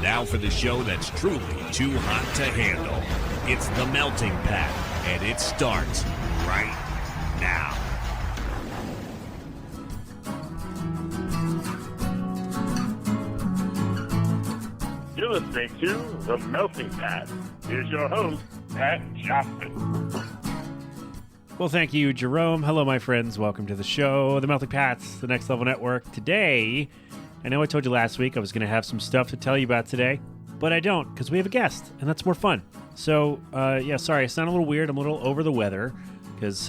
Now for the show that's truly too hot to handle. It's The Melting Pat, and it starts right now. You're listening to The Melting Pat. Here's your host, Pat Johnson. Well, thank you, Jerome. Hello, my friends. Welcome to the show, The Melting Pats, the Next Level Network. Today, I know I told you last week I was going to have some stuff to tell you about today, but I don't, because we have a guest, and that's more fun. So, sorry, I sound a little weird. I'm a little over the weather, because,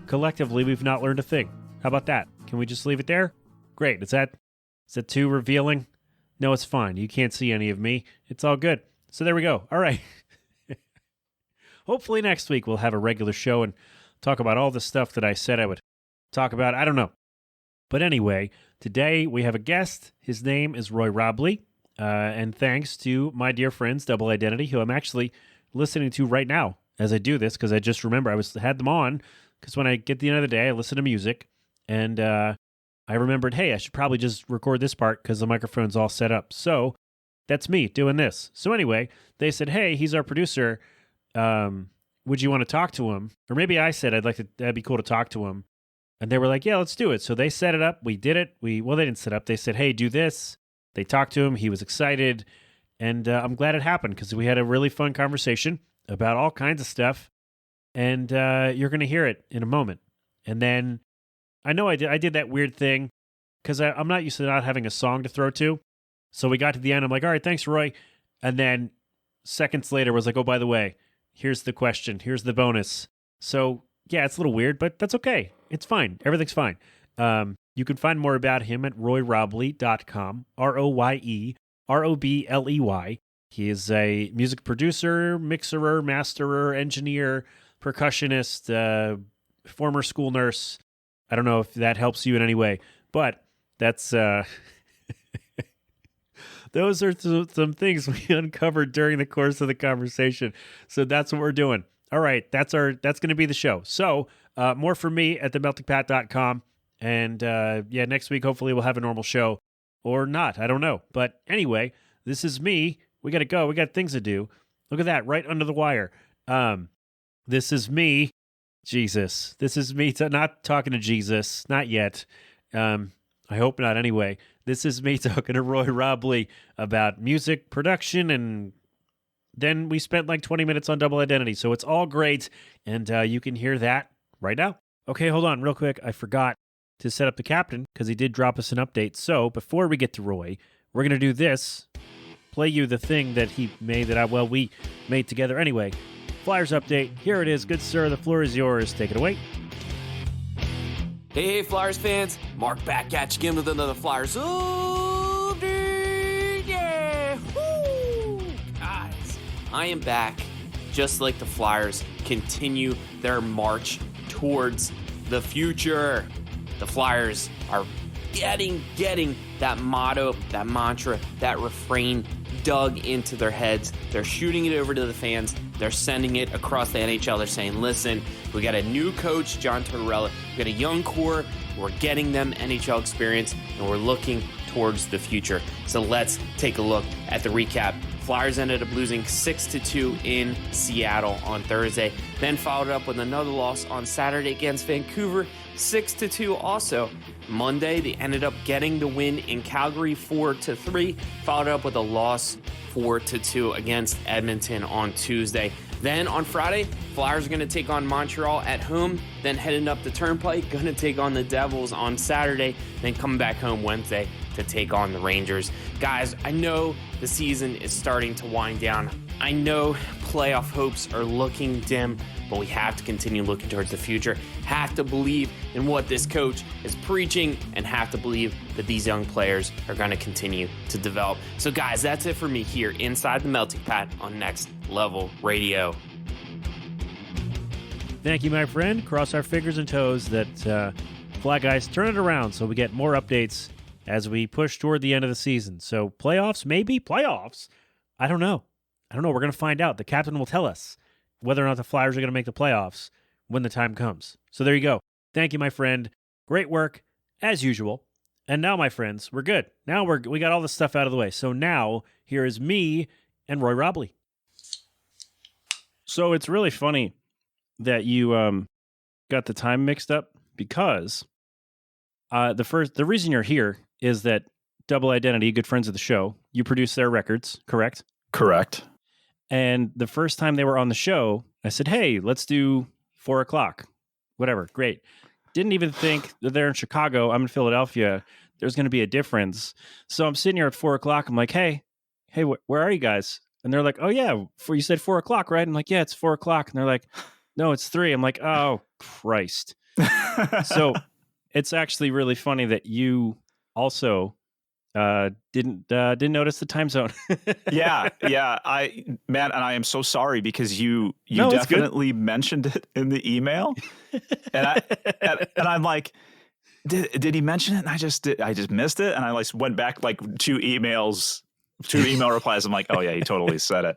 collectively, we've not learned a thing. How about that? Can we just leave it there? Great. Is that too revealing? No, it's fine. You can't see any of me. It's all good. So there we go. All right. Hopefully next week we'll have a regular show and talk about all the stuff that I said I would talk about. I don't know. But anyway, today we have a guest. His name is Roye Robley. And thanks to my dear friends, Double Identity, who I'm actually listening to right now as I do this, because I just remember I had them on, because when I get the end of the day, I listen to music, and I remembered, hey, I should probably just record this part because the microphone's all set up. So that's me doing this. So anyway, they said, hey, he's our producer. Would you want to talk to him? Or maybe I said that'd be cool to talk to him. And they were like, yeah, let's do it. So they set it up. We did it. They didn't set up. They said, hey, do this. They talked to him. He was excited. And I'm glad it happened because we had a really fun conversation about all kinds of stuff. And you're going to hear it in a moment. And then I know I did that weird thing because I'm not used to not having a song to throw to. So we got to the end. I'm like, all right, thanks, Roy. And then seconds later was like, oh, by the way, here's the question. Here's the bonus. So yeah, it's a little weird, but that's okay. It's fine. Everything's fine. You can find more about him at royerobley.com, RoyeRobley. He is a music producer, mixerer, masterer, engineer, percussionist, former school nurse. I don't know if that helps you in any way, but that's those are some things we uncovered during the course of the conversation. So that's what we're doing. All right, that's going to be the show. So more from me at themeltingpat.com. And next week, hopefully we'll have a normal show or not. I don't know. But anyway, this is me. We got to go. We got things to do. Look at that, right under the wire. This is me. Jesus. This is me not talking to Jesus. Not yet. I hope not anyway. This is me talking to Roye Robley about music production, and then we spent like 20 minutes on Double Identity. So it's all great, and you can hear that right now. Okay, hold on real quick. I forgot to set up the captain because he did drop us an update. So before we get to Roy, we're going to do this. Play you the thing that he made we made together. Anyway, Flyers update. Here it is. Good sir, the floor is yours. Take it away. Hey, Flyers fans. Mark back at you again with another Flyers update. Yeah. Woo. Guys, I am back just like the Flyers continue their march towards the future. The Flyers are getting that motto, that mantra, that refrain dug into their heads. They're shooting it over to the fans. They're sending it across the NHL. They're saying, listen, we got a new coach, John Tortorella. We got a young core. We're getting them NHL experience, and we're looking towards the future. So let's take a look at the recap. Flyers ended up losing 6-2 in Seattle on Thursday, then followed up with another loss on Saturday against Vancouver, 6-2 also. Monday, they ended up getting the win in Calgary 4-3, followed up with a loss 4-2 against Edmonton on Tuesday. Then on Friday, Flyers are going to take on Montreal at home, then heading up the Turnpike, going to take on the Devils on Saturday, then coming back home Wednesday to take on the Rangers. Guys, I know the season is starting to wind down. I know playoff hopes are looking dim, but we have to continue looking towards the future, have to believe in what this coach is preaching, and have to believe that these young players are going to continue to develop. So guys, that's it for me here inside the Melting Pat on Next Level Radio. Thank you, my friend. Cross our fingers and toes that Fly Guys turn it around so we get more updates as we push toward the end of the season. So playoffs, maybe? Playoffs? I don't know. We're going to find out. The captain will tell us whether or not the Flyers are going to make the playoffs when the time comes. So there you go. Thank you, my friend. Great work, as usual. And now, my friends, we're good. Now we got all this stuff out of the way. So now here is me and Roye Robley. So it's really funny that you got the time mixed up because the reason you're here is that Double Identity, good friends of the show, you produce their records, correct? Correct. And the first time they were on the show, I said, hey, let's do 4 o'clock. Whatever. Great. Didn't even think that they're in Chicago. I'm in Philadelphia. There's going to be a difference. So I'm sitting here at 4 o'clock. I'm like, hey, where are you guys? And they're like, oh, yeah, you said 4 o'clock, right? I'm like, yeah, it's 4 o'clock. And they're like, no, it's 3. I'm like, oh, Christ. So it's actually really funny that you also didn't notice the time zone. yeah. And I am so sorry because you No, it's good. definitely mentioned it in the email, and I'm like, did he mention it? And I just missed it, and I like went back like 2 email replies. I'm like, oh yeah, he totally said it,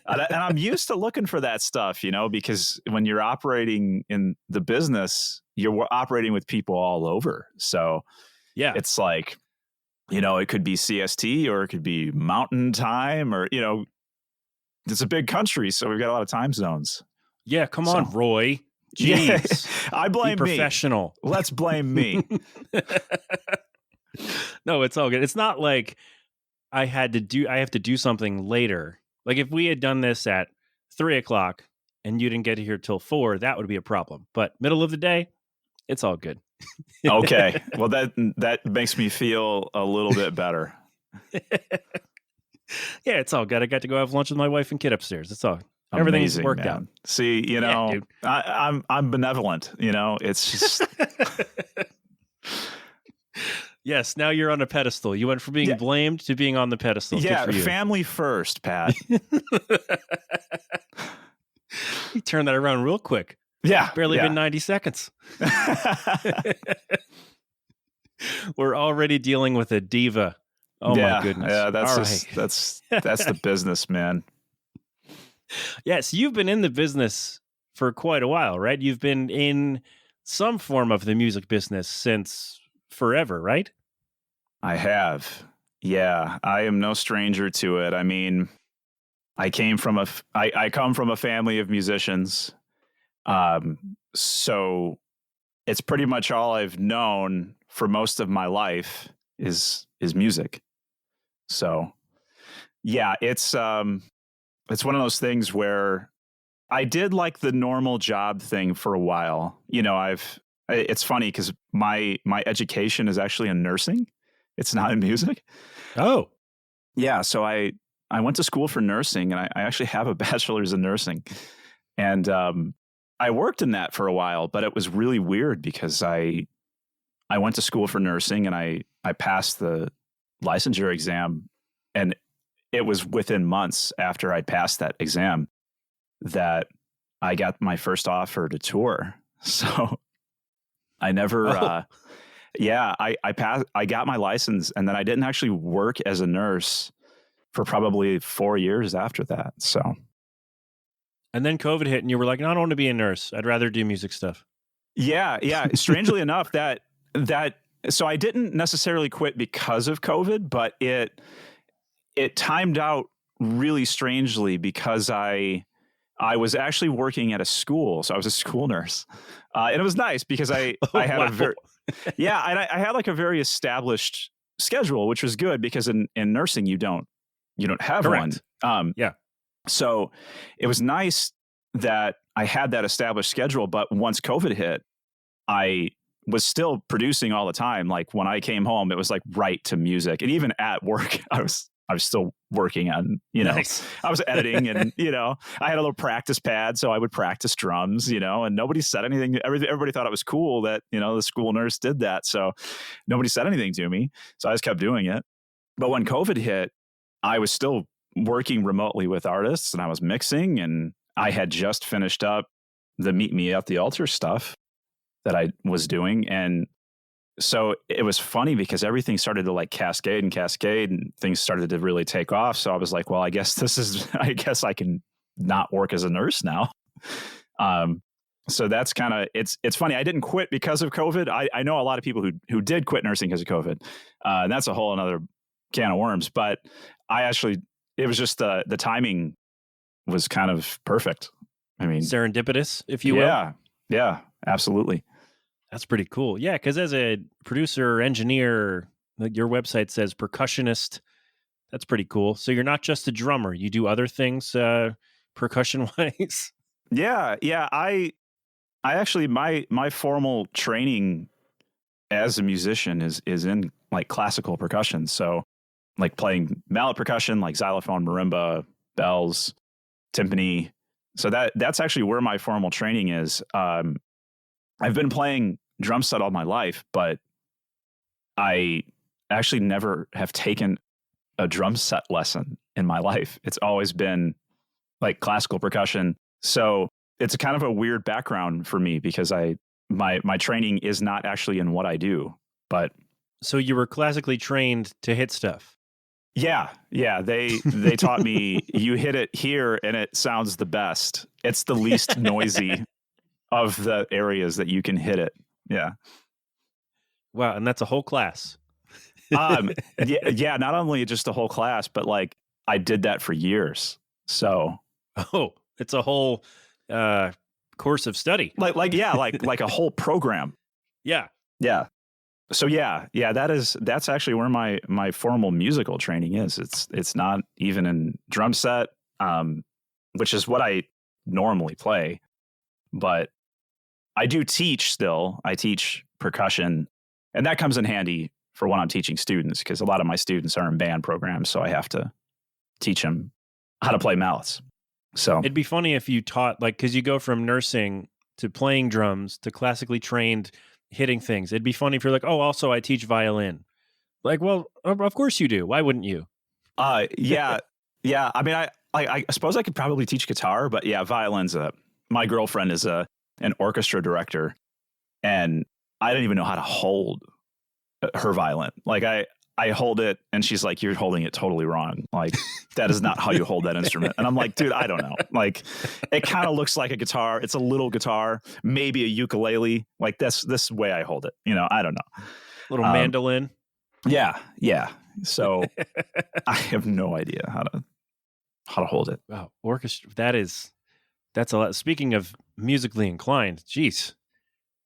and I'm used to looking for that stuff, because when you're operating in the business, you're operating with people all over, so Yeah. it's like. It could be CST or it could be mountain time or, it's a big country. So we've got a lot of time zones. Yeah, come on, Roy. Yeah, Jeez. I blame Be professional. me. Let's blame me. No, it's all good. It's not like I have to do something later. Like if we had done this at 3 o'clock and you didn't get here till 4, that would be a problem. But middle of the day, it's all good. Okay. Well, that makes me feel a little bit better. Yeah, it's all good. I got to go have lunch with my wife and kid upstairs. It's all everything's Amazing, worked man. out. See, dude. I'm benevolent. It's just Yes, now you're on a pedestal. You went from being blamed to being on the pedestal. yeah. Good for you. Family first, Pat. You turned that around real quick. Yeah, Barely been 90 seconds. We're already dealing with a diva. Oh my goodness. Yeah, that's All that's the business, man. Yes, you've been in the business for quite a while, right? You've been in some form of the music business since forever, right? I have. Yeah, I am no stranger to it. I mean, I come from a family of musicians. So it's pretty much all I've known for most of my life is music. So yeah, it's one of those things where I did like the normal job thing for a while. It's funny because my education is actually in nursing. It's not in music. Oh, yeah. So I went to school for nursing, and I actually have a bachelor's in nursing, and I worked in that for a while, but it was really weird because I went to school for nursing and I passed the licensure exam, and it was within months after I passed that exam that I got my first offer to tour. So I never, I passed, I got my license, and then I didn't actually work as a nurse for probably 4 years after that. So. and then COVID hit and you were like, no, I don't want to be a nurse. I'd rather do music stuff. Yeah. Strangely enough, so I didn't necessarily quit because of COVID, but it timed out really strangely because I was actually working at a school. So I was a school nurse. And it was nice because I had I had like a very established schedule, which was good because in nursing, you don't have Correct. one. Yeah. So it was nice that I had that established schedule, but once COVID hit, I was still producing all the time. Like when I came home, it was like right to music, and even at work, I was still working on, Nice. I was editing, and I had a little practice pad, so I would practice drums, and nobody said anything. Everybody thought it was cool that the school nurse did that, so nobody said anything to me. So I just kept doing it. But when COVID hit, I was still working remotely with artists, and I was mixing, and I had just finished up the Meet Me at the Altar stuff that I was doing. And so it was funny because everything started to like cascade and things started to really take off. So I was like, well, I guess I can not work as a nurse now. So that's kind of, it's funny. I didn't quit because of COVID. I know a lot of people who did quit nursing because of COVID. And that's a whole another can of worms. But it was just the timing was kind of perfect. I mean, Serendipitous, if you will. Yeah, absolutely. That's pretty cool. Yeah, because as a producer or engineer, like your website says percussionist. That's pretty cool. So you're not just a drummer; you do other things percussion wise. Yeah. I actually my formal training as a musician is in like classical percussion. So like playing mallet percussion, like xylophone, marimba, bells, timpani. So that's actually where my formal training is. I've been playing drum set all my life, but I actually never have taken a drum set lesson in my life. It's always been like classical percussion. So it's kind of a weird background for me because my training is not actually in what I do, but So you were classically trained to hit stuff. yeah. They taught me you hit it here and it sounds the best. It's the least noisy of the areas that you can hit it. Yeah. Wow, and that's a whole class. Yeah. Not only just the whole class, but like I did that for years. So Oh, it's a whole course of study. like a whole program. Yeah. Yeah. So that's actually where my formal musical training is. It's not even in drum set, which is what I normally play, but I do teach still. I teach percussion, and that comes in handy for when I'm teaching students because a lot of my students are in band programs, so I have to teach them how to play mallets. So It'd be funny if you taught, like, because you go from nursing to playing drums to classically trained hitting things. It'd be funny if you're like, oh, also I teach violin. Like, well, of course you do. Why wouldn't you? yeah. I mean, I suppose I could probably teach guitar, but yeah, violin's my girlfriend is an orchestra director, and I didn't even know how to hold her violin. Like I hold it and she's like, you're holding it totally wrong. Like that is not how you hold that instrument. And I'm like, dude, I don't know. Like it kind of looks like a guitar. It's a little guitar, maybe a ukulele. Like this way I hold it. I don't know. Little mandolin. Yeah. So I have no idea how to hold it. Wow, orchestra. That's a lot. Speaking of musically inclined, geez,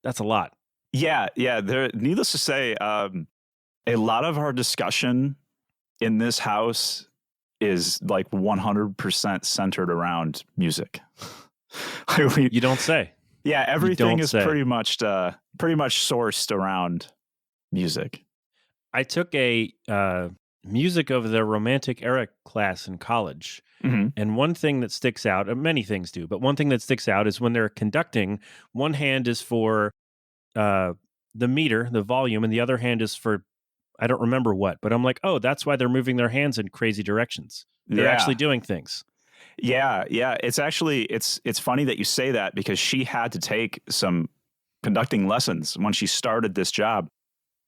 that's a lot. Yeah. Needless to say, a lot of our discussion in this house is like 100% centered around music. You don't say. Yeah, everything is pretty much sourced around music. I took a music of the Romantic Era class in college. Mm-hmm. And one thing that sticks out, many things do, but one thing that sticks out is when they're conducting, one hand is for the meter, the volume, and the other hand is for, I don't remember what, but I'm like, oh, that's why they're moving their hands in crazy directions. They're actually doing things. Yeah. It's actually, it's funny that you say that because she had to take some conducting lessons when she started this job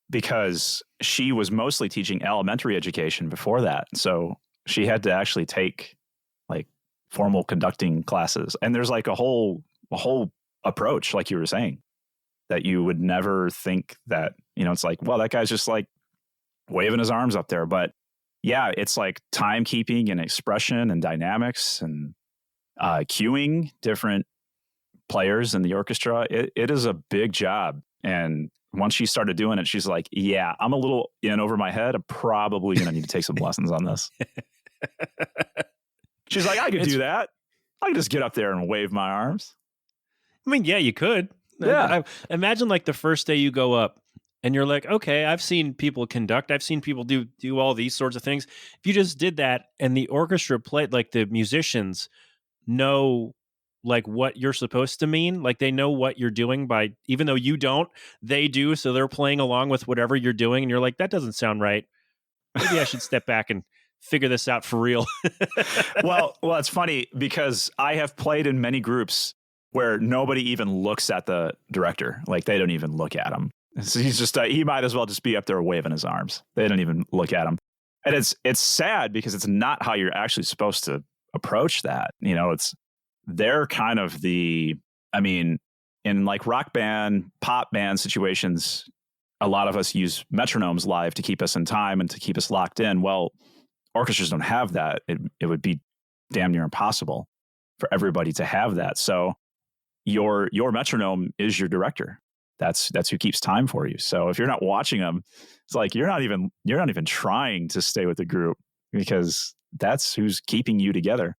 because she was mostly teaching elementary education before that. So she had to actually take like formal conducting classes. And there's like a whole approach, like you were saying, that you would never think that, it's like, well, that guy's just like waving his arms up there. But yeah, it's like timekeeping and expression and dynamics and cueing different players in the orchestra. It is a big job. And once she started doing it, she's like, yeah, I'm a little in over my head. I'm probably going to need to take some lessons on this. She's like, I could do that. I could just get up there and wave my arms. I mean, yeah, you could. Yeah. Imagine like the first day you go up and you're like, okay, I've seen people conduct. I've seen people do all these sorts of things. If you just did that and the orchestra played, like the musicians know like what you're supposed to mean, like they know what you're doing by, even though you don't, they do. So they're playing along with whatever you're doing. And you're like, that doesn't sound right. Maybe I should step back and figure this out for real. Well, it's funny because I have played in many groups where nobody even looks at the director. Like they don't even look at him. So he's just, he might as well just be up there waving his arms. They don't even look at him. And it's sad because it's not how you're actually supposed to approach that. They're kind of in like rock band, pop band situations, a lot of us use metronomes live to keep us in time and to keep us locked in. Well, orchestras don't have that. It would be damn near impossible for everybody to have that. So your metronome is your director. That's who keeps time for you. So if you're not watching them, it's like you're not even trying to stay with the group, because that's who's keeping you together.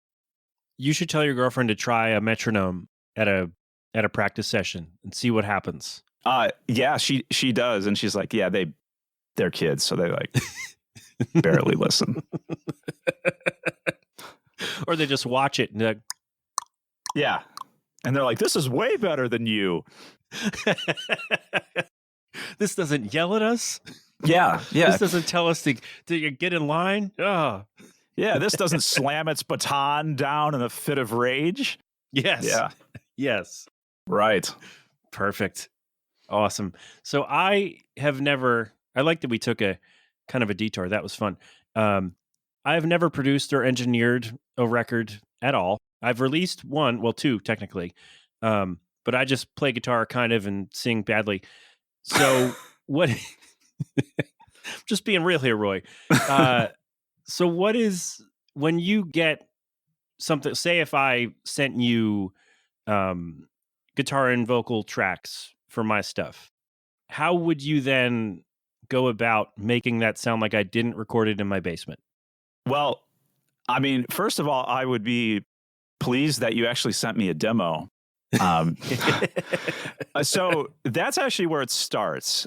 You should tell your girlfriend to try a metronome at a practice session and see what happens. Yeah, she does, and she's like, yeah, they're kids, so they like barely listen. Or they just watch it and they're like, yeah, and they're like, this is way better than you. This doesn't yell at us. Yeah. This doesn't tell us to get in line. Oh. Yeah, this doesn't slam its baton down in a fit of rage. Yes. Yeah. Yes. Right. Perfect. Awesome. So I like that we took a kind of a detour. That was fun. I have never produced or engineered a record at all. I've released two technically. But I just play guitar kind of and sing badly. So what, just being real here, Roy. So what is, when you get something, say if I sent you guitar and vocal tracks for my stuff, how would you then go about making that sound like I didn't record it in my basement? Well, I mean, first of all, I would be pleased that you actually sent me a demo. So that's actually where it starts.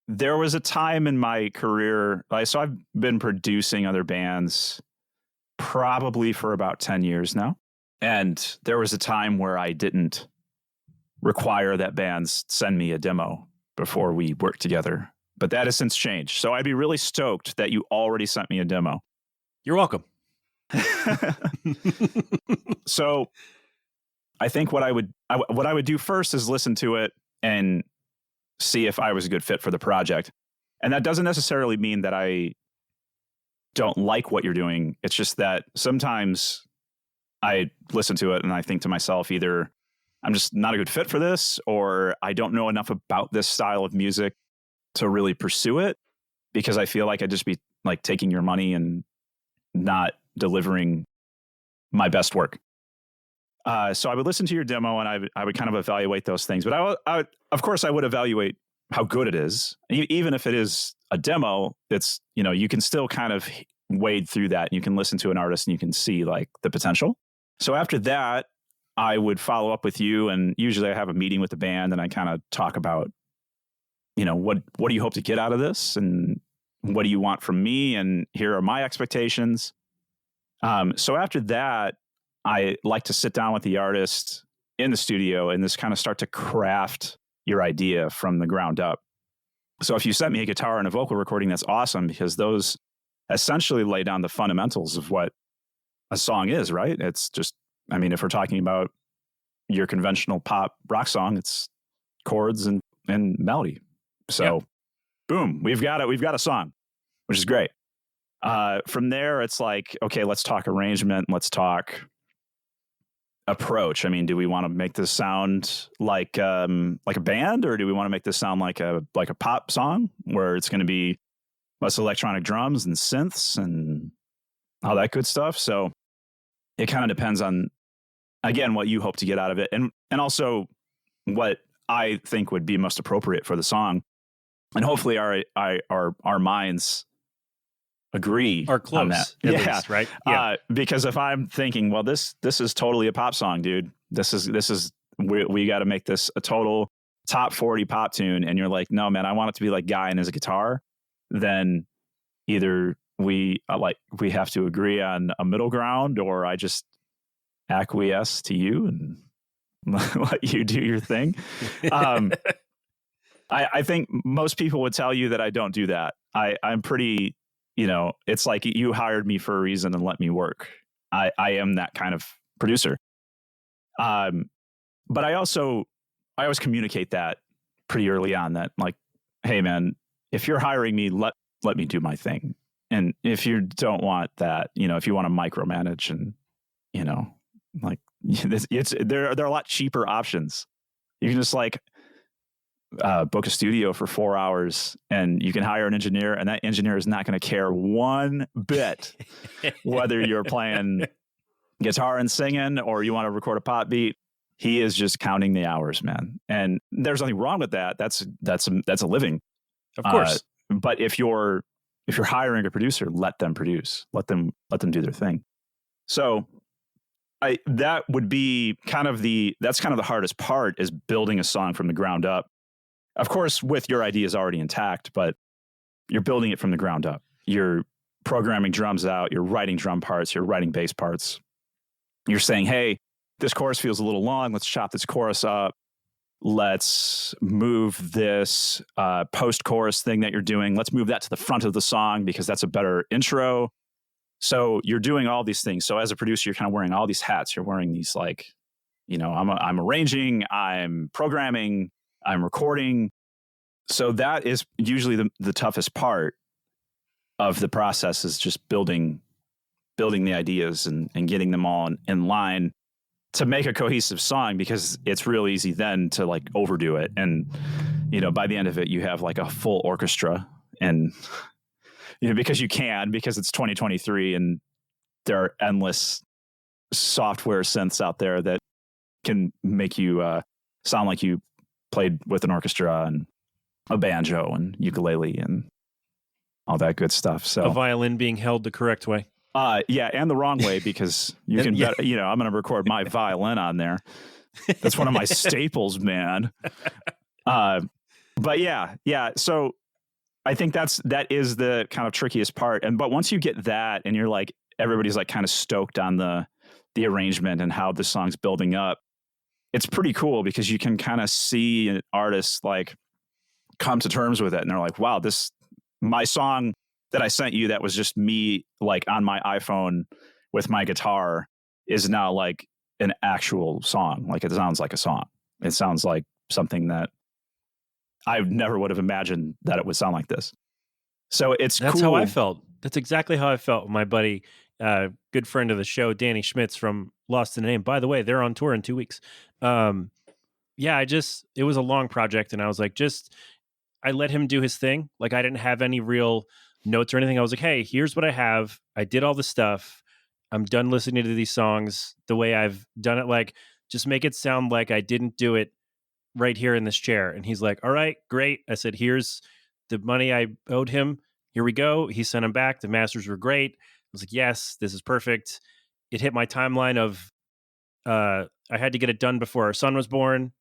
There was a time in my career, so I've been producing other bands probably for about 10 years now. And there was a time where I didn't require that bands send me a demo before we worked together. But that has since changed. So I'd be really stoked that you already sent me a demo. You're welcome. So I think what I would do first is listen to it and see if I was a good fit for the project. And that doesn't necessarily mean that I don't like what you're doing. It's just that sometimes I listen to it and I think to myself, either I'm just not a good fit for this, or I don't know enough about this style of music to really pursue it, because I feel like I'd just be like taking your money and not delivering my best work. So I would listen to your demo and I would kind of evaluate those things. But I would, of course, I would evaluate how good it is. Even if it is a demo, it's, you can still kind of wade through that. And you can listen to an artist and you can see like the potential. So after that, I would follow up with you, and usually I have a meeting with the band and I kind of talk about, what do you hope to get out of this? And what do you want from me? And here are my expectations. So after that, I like to sit down with the artist in the studio and just kind of start to craft your idea from the ground up. So if you sent me a guitar and a vocal recording, that's awesome, because those essentially lay down the fundamentals of what a song is, right? It's just, if we're talking about your conventional pop rock song, it's chords and melody. So boom, we've got a song, which is great. From there, it's like, okay, let's talk arrangement. Let's talk approach. Do we want to make this sound like a band, or do we want to make this sound like a pop song where it's going to be less electronic drums and synths and all that good stuff? So it kind of depends on, again, what you hope to get out of it, and also what I think would be most appropriate for the song. And hopefully our minds agree, are close on that. at least, right? Yeah. Because if I'm thinking, well, this is totally a pop song, dude. This is we got to make this a total top 40 pop tune, and you're like, no, man, I want it to be like Guy and his guitar. Then either we have to agree on a middle ground, or I just acquiesce to you and let you do your thing. I think most people would tell you that I don't do that. I'm pretty, it's like you hired me for a reason and let me work. I am that kind of producer. But I always communicate that pretty early on, that like, hey man, if you're hiring me, let me do my thing. And if you don't want that, if you want to micromanage and, like there are a lot cheaper options. You can just like book a studio for 4 hours, and you can hire an engineer, and that engineer is not going to care one bit whether you're playing guitar and singing or you want to record a pop beat. He is just counting the hours, man. And there's nothing wrong with that. That's a living, Of course. but if you're hiring a producer, let them produce. Let them do their thing. So that would be that's kind of the hardest part, is building a song from the ground up. Of course, with your ideas already intact, but you're building it from the ground up. You're programming drums out, you're writing drum parts, you're writing bass parts. You're saying, hey, this chorus feels a little long. Let's chop this chorus up. Let's move this post-chorus thing that you're doing. Let's move that to the front of the song because that's a better intro. So you're doing all these things. So as a producer, you're kind of wearing all these hats. You're wearing these I'm arranging, I'm programming, I'm recording. So that is usually the toughest part of the process, is just building the ideas and getting them all in line to make a cohesive song, because it's real easy then to like overdo it. And, by the end of it, you have like a full orchestra, and, because it's 2023 and there are endless software synths out there that can make you sound like you played with an orchestra and a banjo and ukulele and all that good stuff. So a violin being held the correct way. Yeah, and the wrong way, because you can bet, I'm going to record my violin on there. That's one of my staples, man. But yeah. So I think that is the kind of trickiest part. But once you get that, and you're like, everybody's like kind of stoked on the arrangement and how the song's building up, it's pretty cool, because you can kind of see an artist like come to terms with it, and they're like, wow, my song that I sent you, that was just me like on my iPhone with my guitar, is now like an actual song. Like, it sounds like a song. It sounds like something that I never would have imagined that it would sound like this. So that's cool. That's how I felt. That's exactly how I felt with my buddy, good friend of the show, Danny Schmitz from Lost in a Name. By the way, they're on tour in 2 weeks. It was a long project, and I was like, I let him do his thing. Like, I didn't have any real notes or anything. I was like, hey, here's what I have. I did all the stuff. I'm done listening to these songs the way I've done it. Like, just make it sound like I didn't do it right here in this chair. And he's like, all right, great. I said, here's the money I owed him. Here we go. He sent them back. The masters were great. I was like, yes, this is perfect. It hit my timeline of, I had to get it done before our son was born.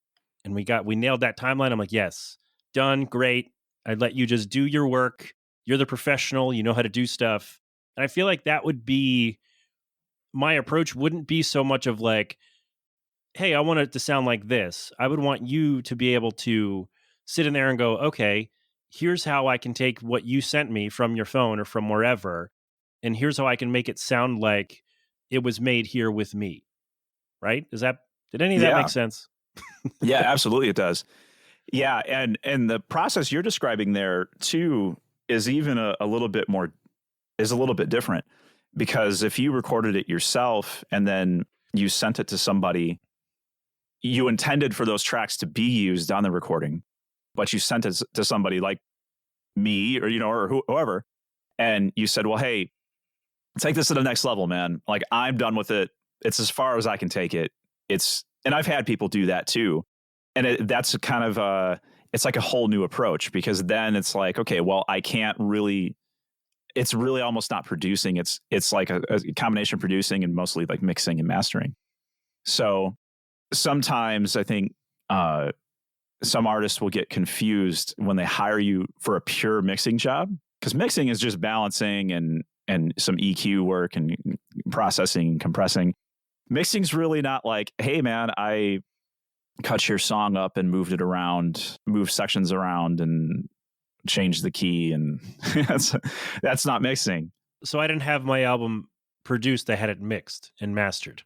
And we nailed that timeline. I'm like, yes, done. Great. I'd let you just do your work. You're the professional. You know how to do stuff. And I feel like that would be, my approach wouldn't be so much of like, hey, I want it to sound like this. I would want you to be able to sit in there and go, okay, here's how I can take what you sent me from your phone or from wherever, and here's how I can make it sound like it was made here with me. Right? Did any of that make sense? Yeah, absolutely it does. Yeah, and the process you're describing there too is even a little bit different, because if you recorded it yourself and then you sent it to somebody, you intended for those tracks to be used on the recording, but you sent it to somebody like me or whoever, and you said, well, hey, take this to the next level, man. Like, I'm done with it. It's as far as I can take it. And I've had people do that too. And that's kind of it's like a whole new approach, because then it's like, okay, well, it's really almost not producing. It's like a combination of producing and mostly like mixing and mastering. So sometimes I think some artists will get confused when they hire you for a pure mixing job, because mixing is just balancing and some EQ work and processing and compressing. Mixing's really not like, hey man, I cut your song up and moved it around, moved sections around and changed the key, and that's not mixing. So I didn't have my album produced, I had it mixed and mastered.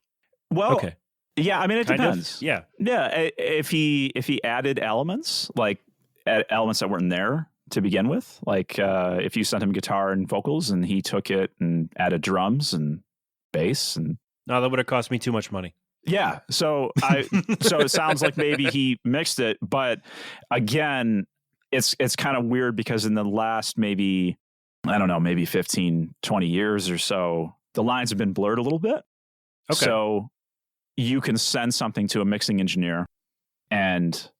Well, okay. Yeah, I mean, it depends. Yeah. If he added elements, like elements that weren't there to begin with, like if you sent him guitar and vocals and he took it and added drums and bass, and no, that would have cost me too much money. Yeah. So so it sounds like maybe he mixed it, but again, it's kind of weird because in the last maybe, I don't know, maybe 15, 20 years or so, the lines have been blurred a little bit. Okay. So you can send something to a mixing engineer and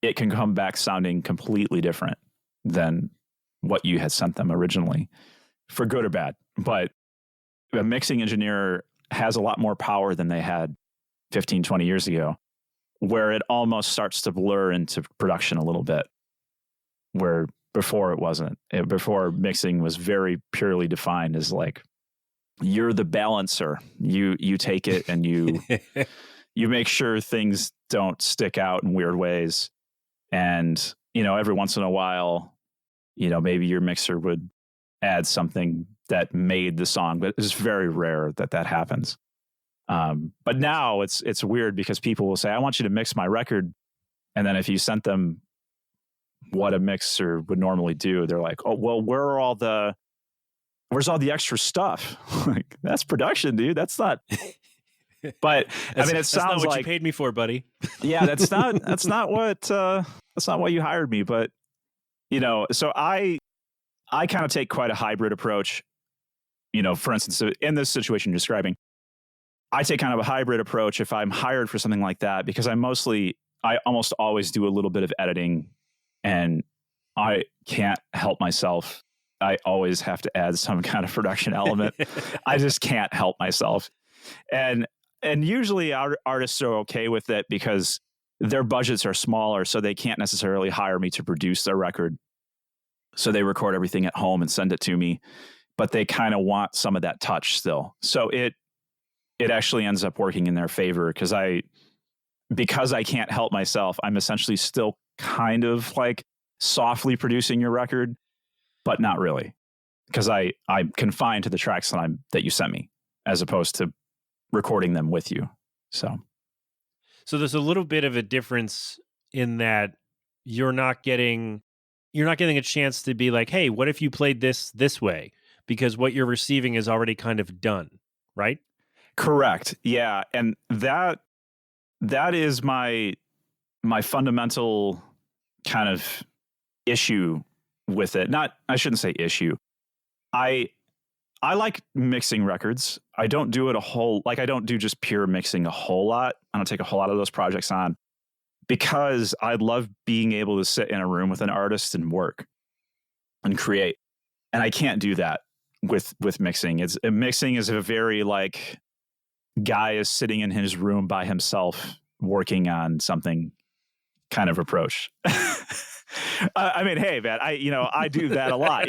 it can come back sounding completely different than what you had sent them originally, for good or bad. But a mixing engineer has a lot more power than they had 15, 20 years ago, where it almost starts to blur into production a little bit, where before it wasn't. Before, mixing was very purely defined as like, you're the balancer. You take it and you make sure things don't stick out in weird ways. And, every once in a while, maybe your mixer would add something that made the song, but it's very rare that happens. But now it's weird because people will say, I want you to mix my record. And then if you sent them what a mixer would normally do, they're like, oh, well, where's all the extra stuff? Like, that's production, dude. That's not. But I mean, it sounds not what like you paid me for, buddy. Yeah, that's not what you hired me. But so I kind of take quite a hybrid approach. For instance, in this situation you're describing, I take kind of a hybrid approach if I'm hired for something like that, because I almost always do a little bit of editing, and I can't help myself. I always have to add some kind of production element. I just can't help myself. And usually our artists are okay with it because their budgets are smaller, so they can't necessarily hire me to produce their record. So they record everything at home and send it to me, but they kind of want some of that touch still. So it actually ends up working in their favor because I can't help myself, I'm essentially still kind of like softly producing your record, but not really, because I'm confined to the tracks that you sent me, as opposed to recording them with you. So there's a little bit of a difference in that you're not getting a chance to be like, hey, what if you played this way? Because what you're receiving is already kind of done, right? Correct. Yeah. And that is my fundamental kind of issue with it. I shouldn't say issue. I like mixing records. I don't do it I don't do just pure mixing a whole lot. I don't take a whole lot of those projects on because I love being able to sit in a room with an artist and work and create. And I can't do that with mixing. Mixing is a very like, guy is sitting in his room by himself working on something kind of approach. I mean, hey, man, I do that a lot,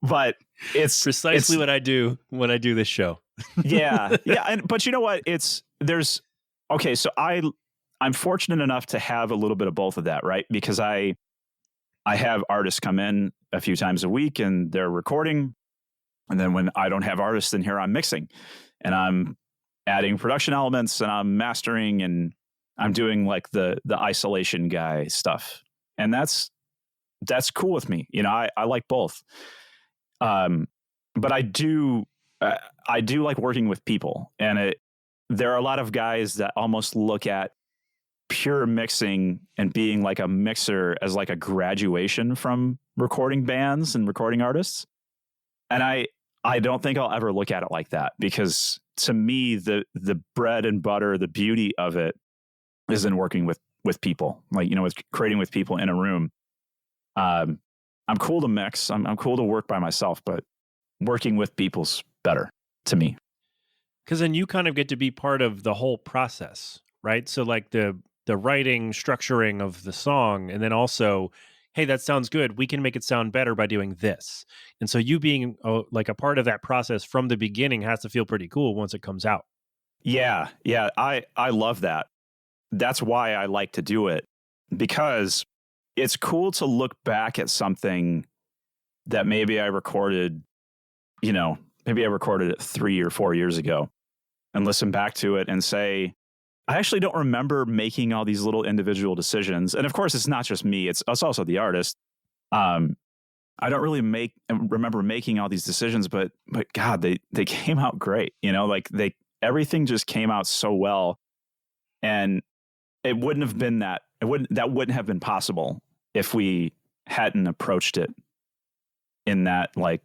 but it's precisely what I do when I do this show. Yeah. But you know what? So I'm fortunate enough to have a little bit of both of that, right? Because I have artists come in a few times a week and they're recording. And then when I don't have artists in here, I'm mixing and I'm adding production elements and I'm mastering and I'm doing like the isolation guy stuff. And that's cool with me. I like both. But I do like working with people, and there are a lot of guys that almost look at pure mixing and being like a mixer as like a graduation from recording bands and recording artists. And I don't think I'll ever look at it like that, because to me, the bread and butter, the beauty of it is in working with people, like, with creating with people in a room. I'm cool to mix. I'm cool to work by myself, but working with people's better to me. Because then you kind of get to be part of the whole process, right? So like the writing, structuring of the song, and then also, hey, that sounds good. We can make it sound better by doing this. And so you being like a part of that process from the beginning has to feel pretty cool once it comes out. Yeah. I love that. That's why I like to do it, because it's cool to look back at something that maybe I recorded, maybe I recorded it 3 or 4 years ago and listen back to it and say, I actually don't remember making all these little individual decisions. And of course, it's not just me. It's also the artist. I don't really remember making all these decisions, but God, they came out great. Like everything just came out so well. And it wouldn't have been that wouldn't have been possible if we hadn't approached it in that like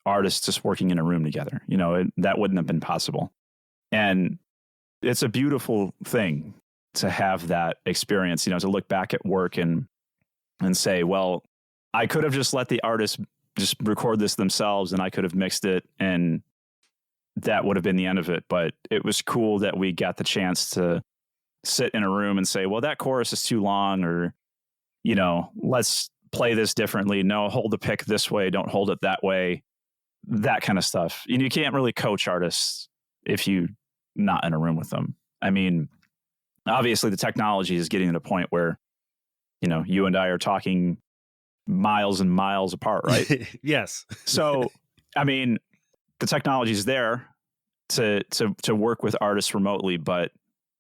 artists just working in a room together. That wouldn't have been possible. And it's a beautiful thing to have that experience, to look back at work and say, well, I could have just let the artists just record this themselves and I could have mixed it and that would have been the end of it. But it was cool that we got the chance to sit in a room and say, well, that chorus is too long, or, let's play this differently. No, hold the pick this way. Don't hold it that way. That kind of stuff. You can't really coach artists if you're not in a room with them. I mean, obviously the technology is getting to the point where, you and I are talking miles and miles apart, right? Yes. So, I mean, the technology is there to work with artists remotely, but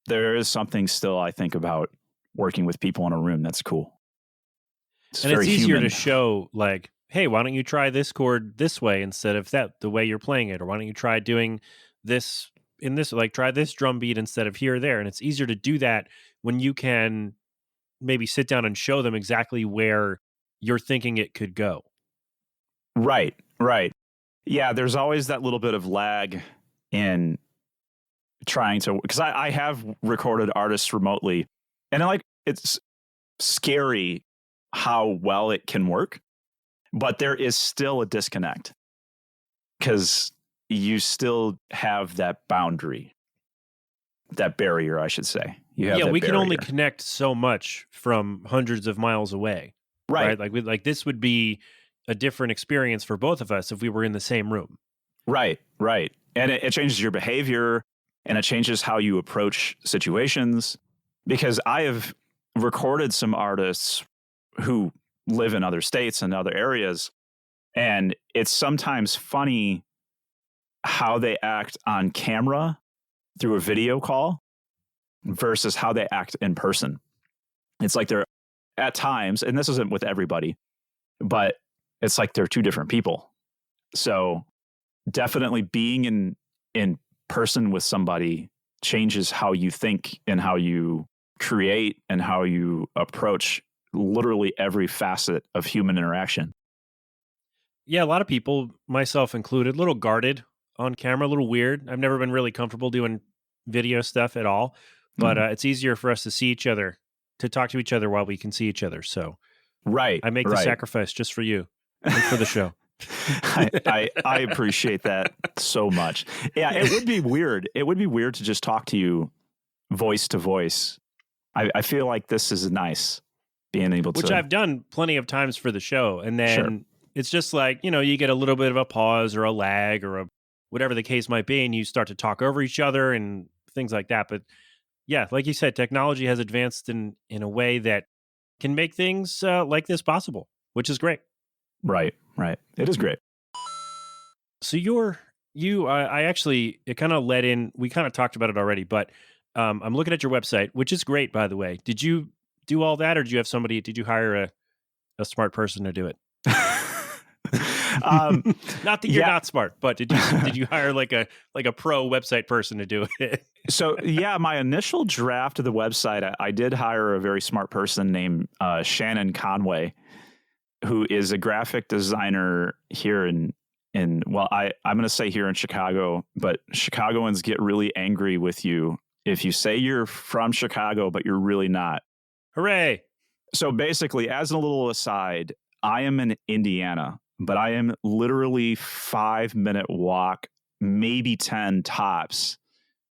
there is something still, I think, about working with people in a room that's cool. It's easier to show, like, hey, why don't you try this chord this way instead of the way you're playing it? Or why don't you try doing this in this, like try this drum beat instead of here or there? And it's easier to do that when you can maybe sit down and show them exactly where you're thinking it could go. Right. Yeah, there's always that little bit of lag in trying to, because I have recorded artists remotely, and it's scary how well it can work, but there is still a disconnect because you still have that boundary, that barrier, I should say. We can only connect so much from hundreds of miles away. Right? Like this would be a different experience for both of us if we were in the same room. Right. And it changes your behavior and it changes how you approach situations, because I have recorded some artists who live in other states and other areas, and it's sometimes funny how they act on camera through a video call versus how they act in person. It's like they're at times, and this isn't with everybody, but it's like they're two different people. So definitely being in person with somebody changes how you think and how you create and how you approach literally every facet of human interaction. Yeah, a lot of people, myself included, a little guarded on camera, a little weird. I've never been really comfortable doing video stuff at all, but it's easier for us to see each other, to talk to each other while we can see each other. So I make the sacrifice just for you and for the show. I appreciate that so much. Yeah, it would be weird. It would be weird to just talk to you voice to voice. I feel like this is nice, being able to. Which I've done plenty of times for the show. And then it's just like, you get a little bit of a pause or a lag or whatever the case might be, and you start to talk over each other and things like that. But yeah, like you said, technology has advanced in a way that can make things like this possible, which is great. Right. It is great. So I actually, it kind of led in, we kind of talked about it already, but I'm looking at your website, which is great, by the way. Did you do all that, or did you hire a smart person to do it? Not that you're not smart, but did you hire like a pro website person to do it? So yeah, my initial draft of the website, I did hire a very smart person named Shannon Conway, who is a graphic designer here I'm going to say here in Chicago, but Chicagoans get really angry with you if you say you're from Chicago, but you're really not. Hooray! So basically, as a little aside, I am in Indiana, but I am literally 5-minute walk, maybe 10 tops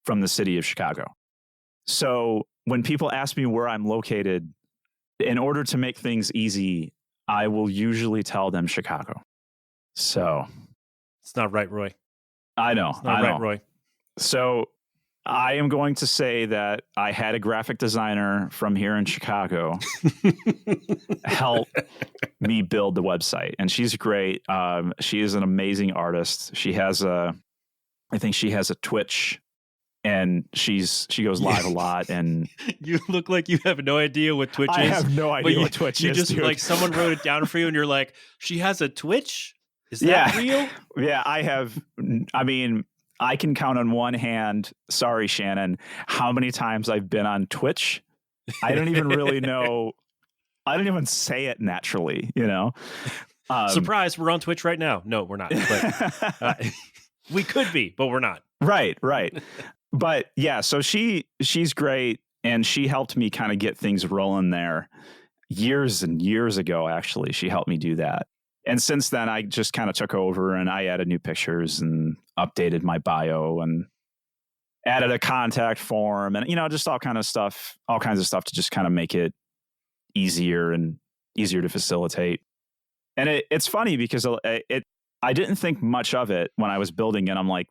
from the city of Chicago. So when people ask me where I'm located, in order to make things easy, I will usually tell them Chicago. So it's not right, Roy. I know. It's not right, Roy. So I am going to say that I had a graphic designer from here in Chicago help me build the website. And she's great. She is an amazing artist. I think she has a Twitch, and she goes live a lot. And you look like you have no idea what Twitch is. I have no idea what Twitch is. You just dude. Like someone wrote it down for you, and you're like, she has a Twitch? Is that real? Yeah, I have. I mean, I can count on one hand, sorry, Shannon, how many times I've been on Twitch. I don't even really know. I don't even say it naturally, you know? Surprise, we're on Twitch right now. No, we're not. But, we could be, but we're not. Right. But yeah, so she's great. And she helped me kind of get things rolling there years and years ago, actually. She helped me do that. And since then, I just kind of took over and I added new pictures and updated my bio and added a contact form and, just all kinds of stuff to just kind of make it easier to facilitate. And it's funny because I didn't think much of it when I was building it. I'm like,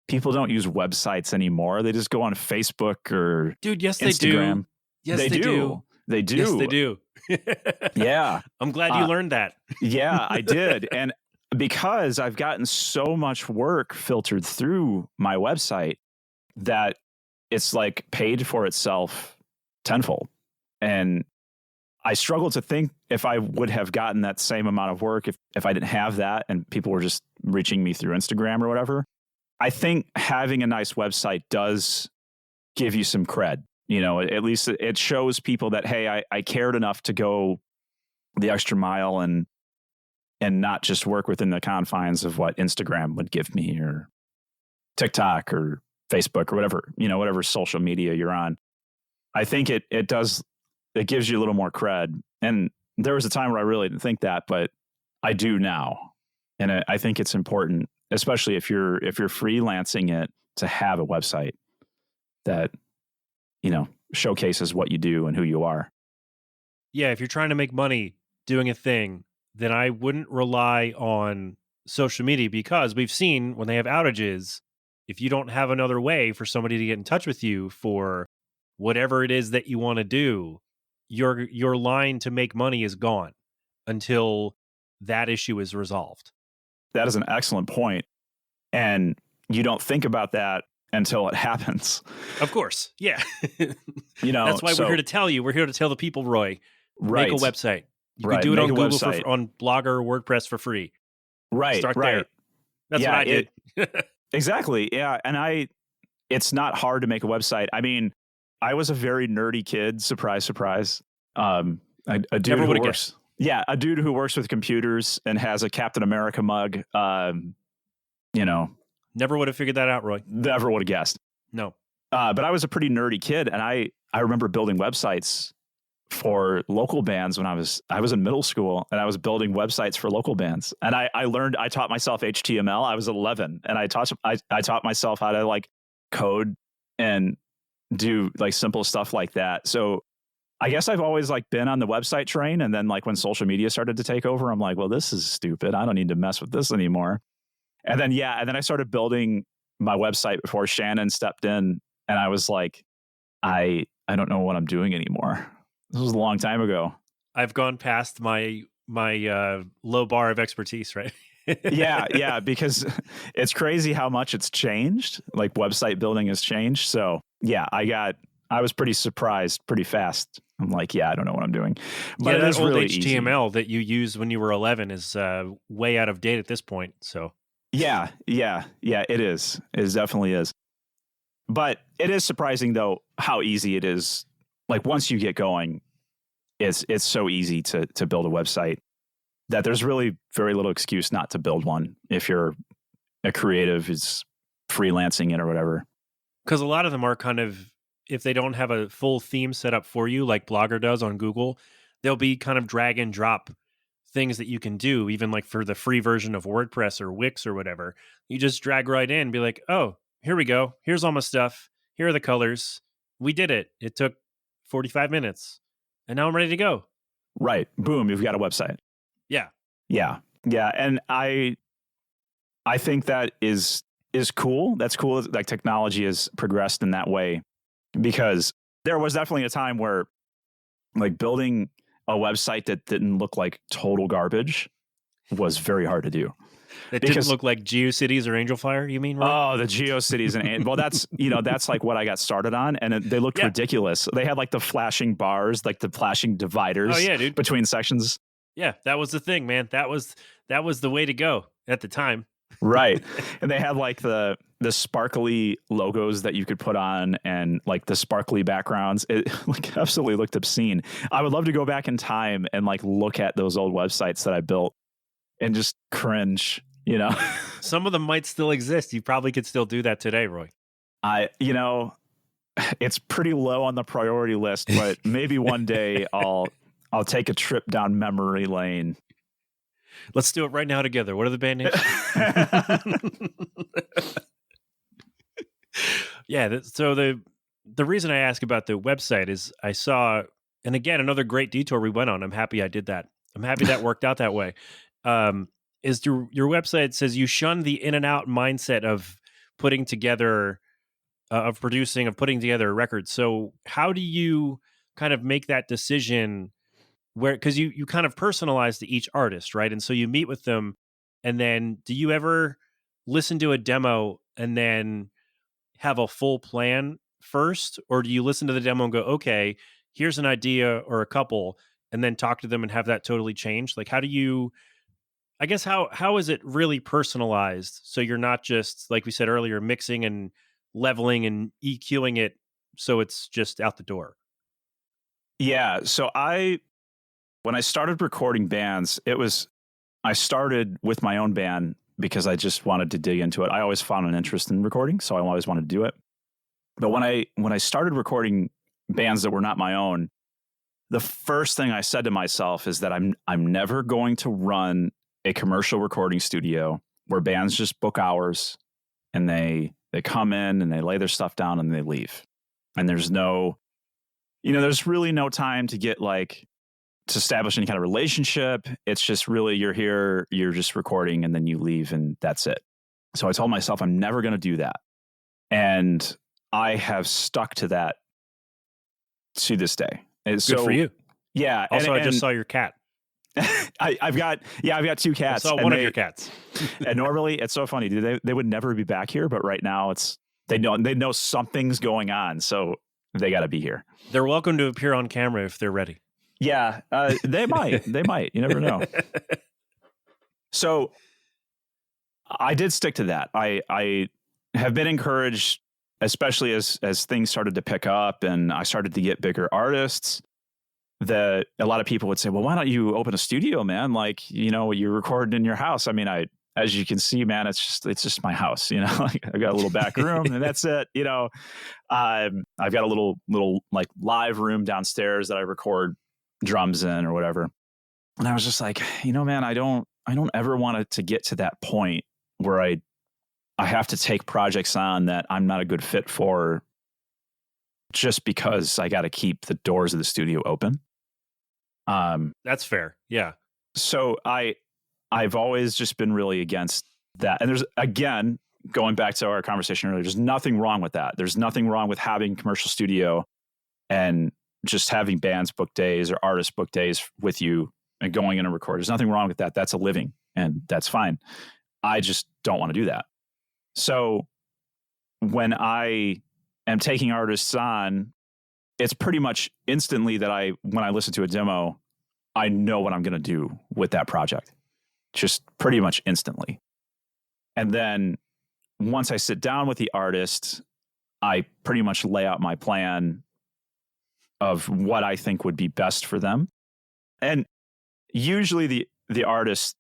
people don't use websites anymore. They just go on Facebook or dude. Yes, Instagram. They do. Yes, they do. They do. Yes, they do. Yeah. I'm glad you learned that. Yeah, I did. And because I've gotten so much work filtered through my website that it's like paid for itself tenfold. And I struggle to think if I would have gotten that same amount of work if I didn't have that and people were just reaching me through Instagram or whatever. I think having a nice website does give you some cred. At least it shows people that, hey, I cared enough to go the extra mile and not just work within the confines of what Instagram would give me or TikTok or Facebook or whatever social media you're on. I think it gives you a little more cred. And there was a time where I really didn't think that, but I do now. And I think it's important, especially if you're freelancing it, to have a website that, showcases what you do and who you are. Yeah, if you're trying to make money doing a thing, then I wouldn't rely on social media, because we've seen when they have outages, if you don't have another way for somebody to get in touch with you for whatever it is that you want to do, your line to make money is gone until that issue is resolved. That is an excellent point. And you don't think about that until it happens. Of course. Yeah. That's why we're here to tell you. We're here to tell the people, Roy, make a website. You can do it on Google on Blogger or WordPress for free. Right. Start there. That's what I did. Exactly. Yeah. And it's not hard to make a website. I mean, I was a very nerdy kid. Surprise, surprise. A dude Never who would've works. guessed. Yeah, a dude who works with computers and has a Captain America mug. Never would have figured that out, Roy. Never would have guessed. No. But I was a pretty nerdy kid, and I remember building websites for local bands when I was in middle school, and I was building websites for local bands. And I taught myself HTML. I was 11, and I taught myself how to code and do simple stuff like that. So I guess I've always been on the website train. And then when social media started to take over, I'm like, well, this is stupid. I don't need to mess with this anymore. And then I started building my website before Shannon stepped in, and I was like, I don't know what I'm doing anymore. This was a long time ago. I've gone past my low bar of expertise, right? Yeah, because it's crazy how much it's changed. Website building has changed. So yeah, I was pretty surprised pretty fast. I'm like, I don't know what I'm doing. But that old really HTML easy. that you used when you were 11 is way out of date at this point. So yeah, it is. It definitely is. But it is surprising though how easy it is. Once you get going, it's so easy to build a website that there's really very little excuse not to build one if you're a creative who's freelancing it or whatever. Because a lot of them are kind of, if they don't have a full theme set up for you, like Blogger does on Google, they'll be kind of drag and drop things that you can do, even for the free version of WordPress or Wix or whatever. You just drag right in and be like, oh, here we go. Here's all my stuff. Here are the colors. We did it. It took 45 minutes. And now I'm ready to go. Right. Boom. You've got a website. Yeah. Yeah. And I think that is cool. That's cool. Technology has progressed in that way, because there was definitely a time where building a website that didn't look like total garbage was very hard to do. It didn't look like GeoCities or Angelfire, you mean, right? Oh, the GeoCities and well, that's that's what I got started on, and they looked ridiculous. They had the flashing bars, the flashing dividers. Oh yeah, dude. Between sections. Yeah, that was the thing, man. That was the way to go at the time. Right. And they had like the sparkly logos that you could put on and like the sparkly backgrounds. It like absolutely looked obscene. I would love to go back in time and like look at those old websites that I built and just cringe, you know. Some of them might still exist. You probably could still do that today, Roy. It's pretty low on the priority list, but maybe one day I'll take a trip down memory lane. Let's do it right now together. What are the band names? Yeah. So the reason I ask about the website is I saw, and again, another great detour we went on. I'm happy I did that. I'm happy that worked out that way. Is your website says you shun the in and out mindset of putting together, of putting together a record. So how do you kind of make that decision where, because you kind of personalize to each artist, right? And so you meet with them, and then do you ever listen to a demo and then have a full plan first, or do you listen to the demo and go, okay, here's an idea or a couple, and then talk to them and have that totally change? Like, how do you, I guess, how is it really personalized? So you're not just, like we said earlier, mixing and leveling and EQing it so it's just out the door. Yeah. So when I started recording bands, I started with my own band because I just wanted to dig into it. I always found an interest in recording, so I always wanted to do it. But when I started recording bands that were not my own, the first thing I said to myself is that I'm never going to run a commercial recording studio where bands just book hours and they come in and they lay their stuff down and they leave. And there's really no time to get to establish any kind of relationship. It's just really, you're here, you're just recording, and then you leave, and that's it. So I told myself I'm never going to do that. And I have stuck to that to this day. Good for you. Yeah. Also, I just saw your cat. I've got two cats. I saw one of your cats. And normally, it's so funny. They would never be back here, but right now they know something's going on, so they got to be here. They're welcome to appear on camera if they're ready. Yeah, they might. They might. You never know. So I did stick to that. I have been encouraged, especially as things started to pick up and I started to get bigger artists, that a lot of people would say, well, why don't you open a studio, man? Like, you're recording in your house. I mean, as you can see, man, it's just my house, like I've got a little back room and that's it. I've got a little like live room downstairs that I record drums in or whatever. And I was just like, man, I don't ever want it to get to that point where I have to take projects on that I'm not a good fit for just because I got to keep the doors of the studio open. That's fair. Yeah. So I've always just been really against that. And there's, again, going back to our conversation earlier, there's nothing wrong with that. There's nothing wrong with having a commercial studio and just having bands book days or artists book days with you and going in and record. There's nothing wrong with that. That's a living and that's fine. I just don't want to do that. So when I am taking artists on, it's pretty much instantly that when I listen to a demo, I know what I'm going to do with that project, just pretty much instantly. And then once I sit down with the artist, I pretty much lay out my plan of what I think would be best for them. And usually the artist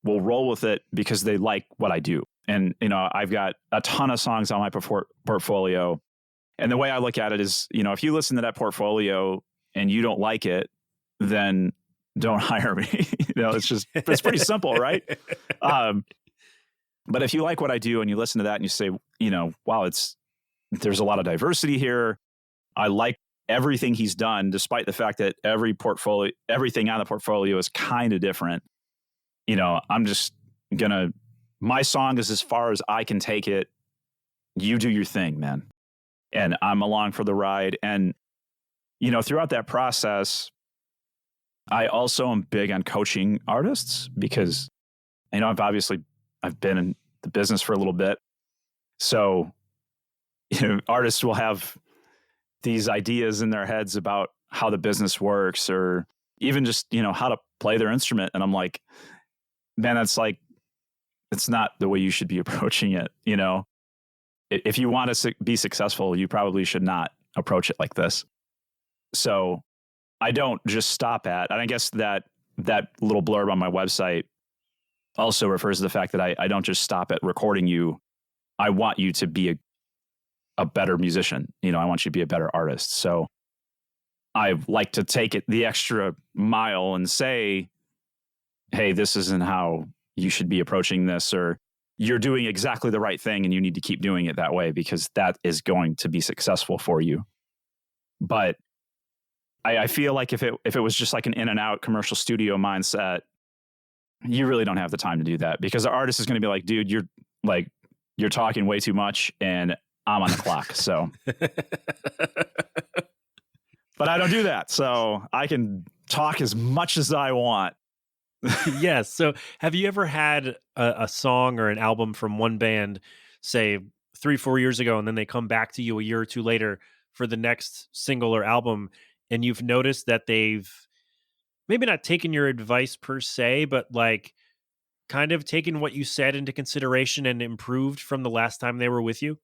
will roll with it because they like what I do. And, I've got a ton of songs on my portfolio. And the way I look at it is, if you listen to that portfolio and you don't like it, then don't hire me. It's pretty simple, right? But if you like what I do and you listen to that and you say, wow, there's a lot of diversity here. I like everything he's done, despite the fact that everything on the portfolio is kind of different. I'm just my song is as far as I can take it. You do your thing, man. And I'm along for the ride. And, throughout that process, I also am big on coaching artists because, I've been in the business for a little bit. So, artists will have these ideas in their heads about how the business works or even just, how to play their instrument. And I'm like, man, that's like it's not the way you should be approaching it. You know, if you want to be successful, you probably should not approach it like this. So I don't just stop at, and I guess that little blurb on my website also refers to the fact that I don't just stop at recording you. I want you to be a better musician. You know, I want you to be a better artist. So I like to take it the extra mile and say, hey, this isn't how you should be approaching this, or you're doing exactly the right thing and you need to keep doing it that way because that is going to be successful for you. But I feel like if it was just like an in and out commercial studio mindset, you really don't have the time to do that, because the artist is going to be like, dude, you're talking way too much and I'm on the clock. So, but I don't do that. So I can talk as much as I want. Yes. So have you ever had a song or an album from one band, say 3-4 years ago, and then they come back to you a year or two later for the next single or album, and you've noticed that they've maybe not taken your advice per se, but like kind of taken what you said into consideration and improved from the last time they were with you?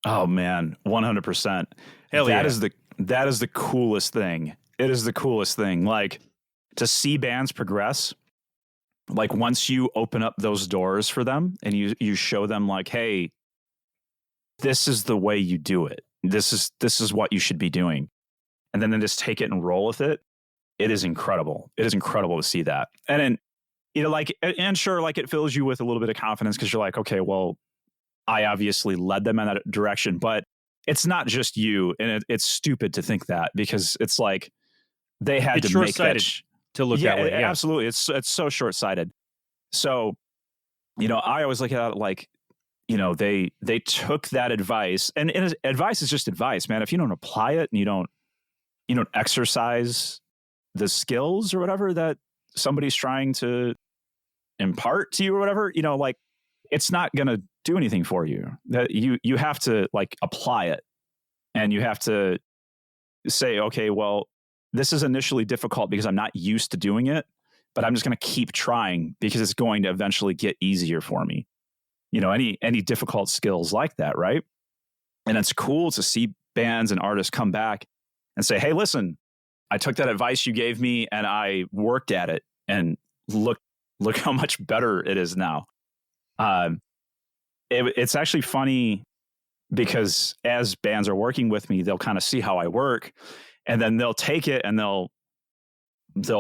Oh man, 100%. Hell yeah. That is the coolest thing. It is the coolest thing. Like, to see bands progress. Like, once you open up those doors for them and you show them like, hey, this is the way you do it. This is what you should be doing. And then they just take it and roll with it. It is incredible. It is incredible to see that. And then, you know, like, and sure, like, it fills you with a little bit of confidence because you're like, okay, well, I obviously led them in that direction, but it's not just you. And it's stupid to think that, because it's like they had to make that to look that way. Yeah, absolutely. It's so short-sighted. So, you know, I always look at it like, you know, they took that advice, and advice is just advice, man. If you don't apply it and you don't exercise the skills or whatever that somebody's trying to impart to you or whatever, you know, like, it's not going to do anything for you. That you have to like apply it, and you have to say, okay, well, this is initially difficult because I'm not used to doing it, but I'm just going to keep trying because it's going to eventually get easier for me. You know, any difficult skills like that, right? And it's cool to see bands and artists come back and say, hey, listen, I took that advice you gave me and I worked at it, and look how much better it is now. It's actually funny because as bands are working with me, they'll kind of see how I work, and then they'll take it and they'll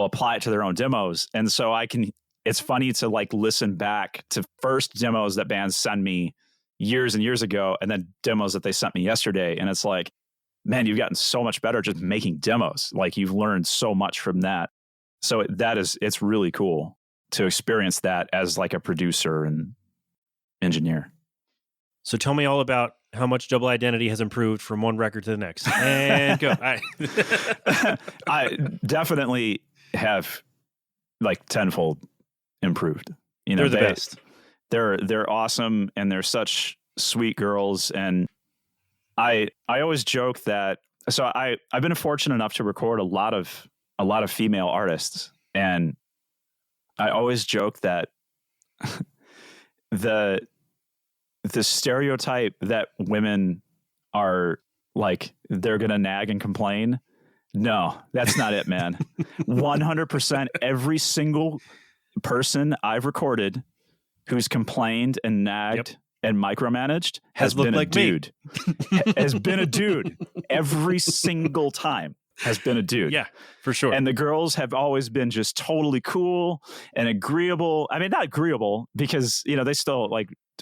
apply it to their own demos. And so it's funny to like listen back to first demos that bands send me years and years ago, and then demos that they sent me yesterday. And it's like, man, you've gotten so much better just making demos. Like, you've learned so much from that. So it's really cool to experience that as like a producer and engineer. So tell me all about how much Double Identity has improved from one record to the next. And go. I definitely have like tenfold improved. You know, they're the best. They're awesome, and they're such sweet girls. And I always joke that, so I've been fortunate enough to record a lot of female artists, and I always joke that the stereotype that women are like, they're going to nag and complain. No, that's not it, man. 100% every single person I've recorded who's complained and nagged and micromanaged has been a dude. Has been a dude. Every single time has been a dude. Yeah, for sure. And the girls have always been just totally cool and agreeable. I mean, not agreeable because, you know,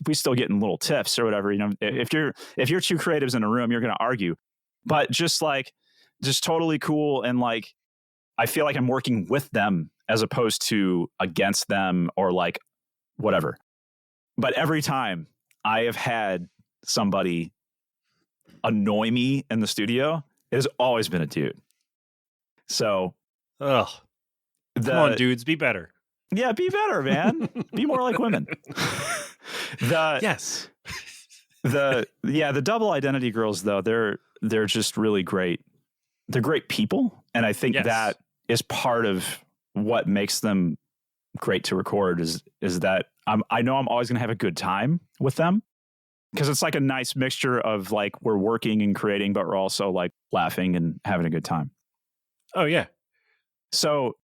we still getting little tips or whatever. You know, if you're two creatives in a room, you're going to argue, but just totally cool. And like, I feel like I'm working with them as opposed to against them or like whatever. But every time I have had somebody annoy me in the studio, it has always been a dude. So, come on, dudes, be better. Yeah, be better, man. Be more like women. Yes. The Double Identity girls, though, they're just really great. They're great people, and I think that is part of what makes them great to record. Is that I know I'm always going to have a good time with them because it's like a nice mixture of like we're working and creating, but we're also like laughing and having a good time. Oh, yeah. So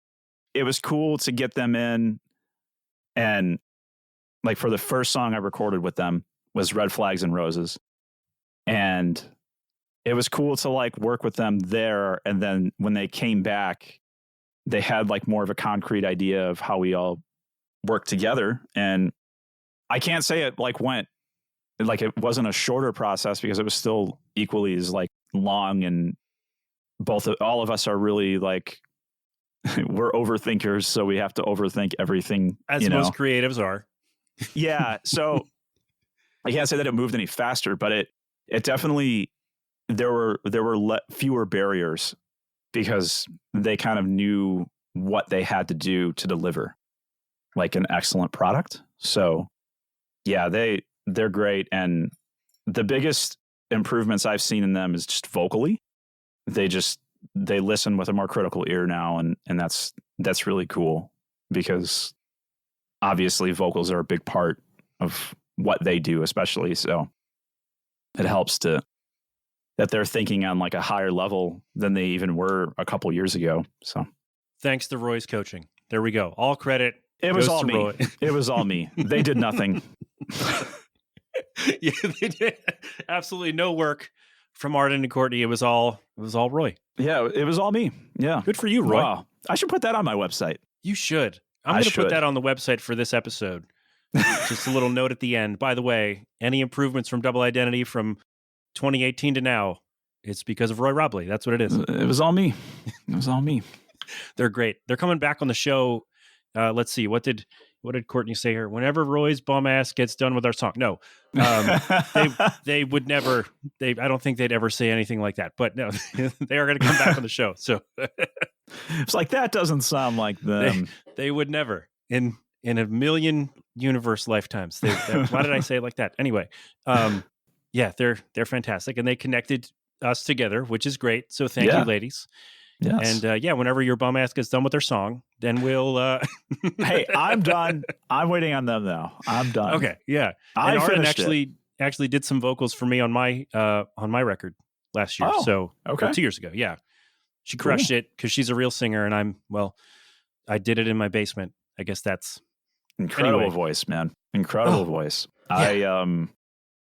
it was cool to get them in. And like for the first song I recorded with them was Red Flags and Roses. And it was cool to like work with them there. And then when they came back, they had like more of a concrete idea of how we all work together. And I can't say it like went like it wasn't a shorter process because it was still equally as like long, and all of us are really like we're overthinkers, so we have to overthink everything, as most creatives are. Yeah, so I can't say that it moved any faster, but it definitely there were fewer barriers because they kind of knew what they had to do to deliver like an excellent product. So yeah, they're great. And the biggest improvements I've seen in them is just vocally. They listen with a more critical ear now. And that's really cool because obviously vocals are a big part of what they do, especially. So it helps that they're thinking on like a higher level than they even were a couple years ago. So thanks to Roy's coaching. There we go. All credit. It was all to me. Roy. It was all me. They did nothing. Yeah, they did absolutely no work from Arden and Courtney. It was all Roy. Yeah, it was all me. Yeah. Good for you, Roy. Wow. I should put that on my website. You should. I'm going to put that on the website for this episode. Just a little note at the end. By the way, any improvements from Double Identity from 2018 to now, it's because of Roye Robley. That's what it is. It was all me. It was all me. They're great. They're coming back on the show. Let's see. What did Courtney say here? Whenever Roy's bum ass gets done with our song. No, they would never. I don't think they'd ever say anything like that. But no, they are going to come back on the show. So it's like that doesn't sound like them. They would never in a million universe lifetimes. Why did I say it like that? Anyway, yeah, they're fantastic, and they connected us together, which is great. So thank you, ladies. Yes. And yeah, whenever your bum ass gets done with their song, then we'll. Hey, I'm done. I'm waiting on them now. I'm done. Okay, yeah. I Arden actually did some vocals for me on my record last year. Oh, so okay. 2 years ago. Yeah, she crushed it because she's a real singer, and I did it in my basement. I guess that's incredible voice, man. Incredible voice. Yeah.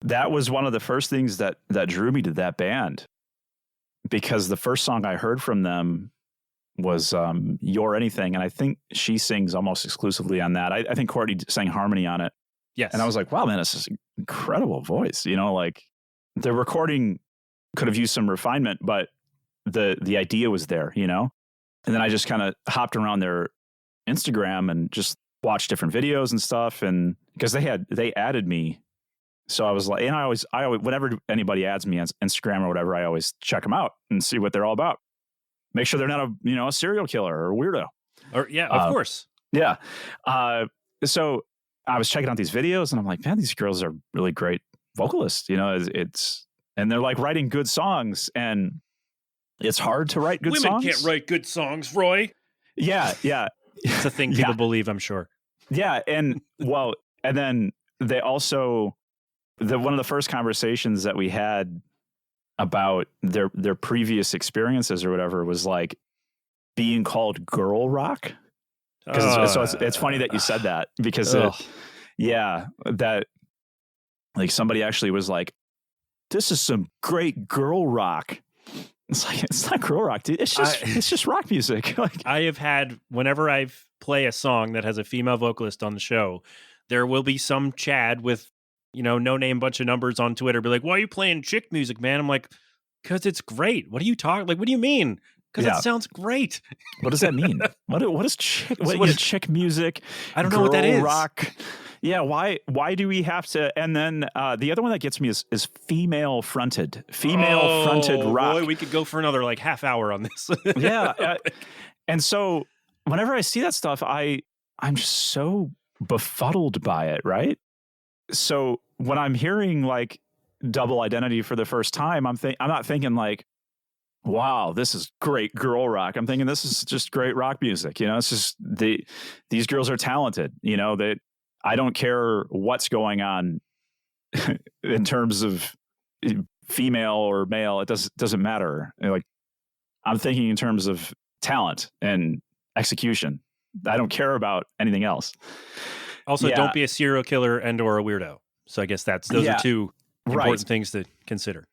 That was one of the first things that drew me to that band. Because the first song I heard from them was You're Anything. And I think she sings almost exclusively on that. I think Courtney sang harmony on it. Yes. And I was like, wow, man, this is an incredible voice. Like the recording could have used some refinement, but the idea was there, And then I just kind of hopped around their Instagram and just watched different videos and stuff. And because they added me. So I was like, and I always, whenever anybody adds me on Instagram or whatever, I always check them out and see what they're all about. Make sure they're not a serial killer or a weirdo. Or yeah, of course. Yeah. So I was checking out these videos and I'm like, man, these girls are really great vocalists. And they're like writing good songs, and it's hard to write good songs. Women can't write good songs, Roy. Yeah. Yeah. It's a thing people believe, I'm sure. Yeah. And and then they also, one of the first conversations that we had about their previous experiences or whatever was like being called girl rock. It's funny that you said that because that like somebody actually was like, this is some great girl rock. It's like, it's not girl rock, dude. It's just rock music. Like I have had, whenever I play a song that has a female vocalist on the show, there will be some Chad with no name bunch of numbers on Twitter be like, why are you playing chick music, man? I'm like, because it's great. What are you talking? Like, what do you mean? Because it sounds great. What does that mean? What is chick? What is chick music? I don't know what that is. Rock. Yeah. Why do we have to? And then the other one that gets me is female fronted rock. Boy, we could go for another like half hour on this. Yeah. And so whenever I see that stuff, I'm just so befuddled by it. Right. So when I'm hearing like Double Identity for the first time, I'm not thinking like, wow, this is great girl rock. I'm thinking this is just great rock music. It's just these girls are talented. That I don't care what's going on in terms of female or male. It doesn't matter. Like, I'm thinking in terms of talent and execution. I don't care about anything else. Also, don't be a serial killer and or a weirdo. So I guess those are two important things to consider.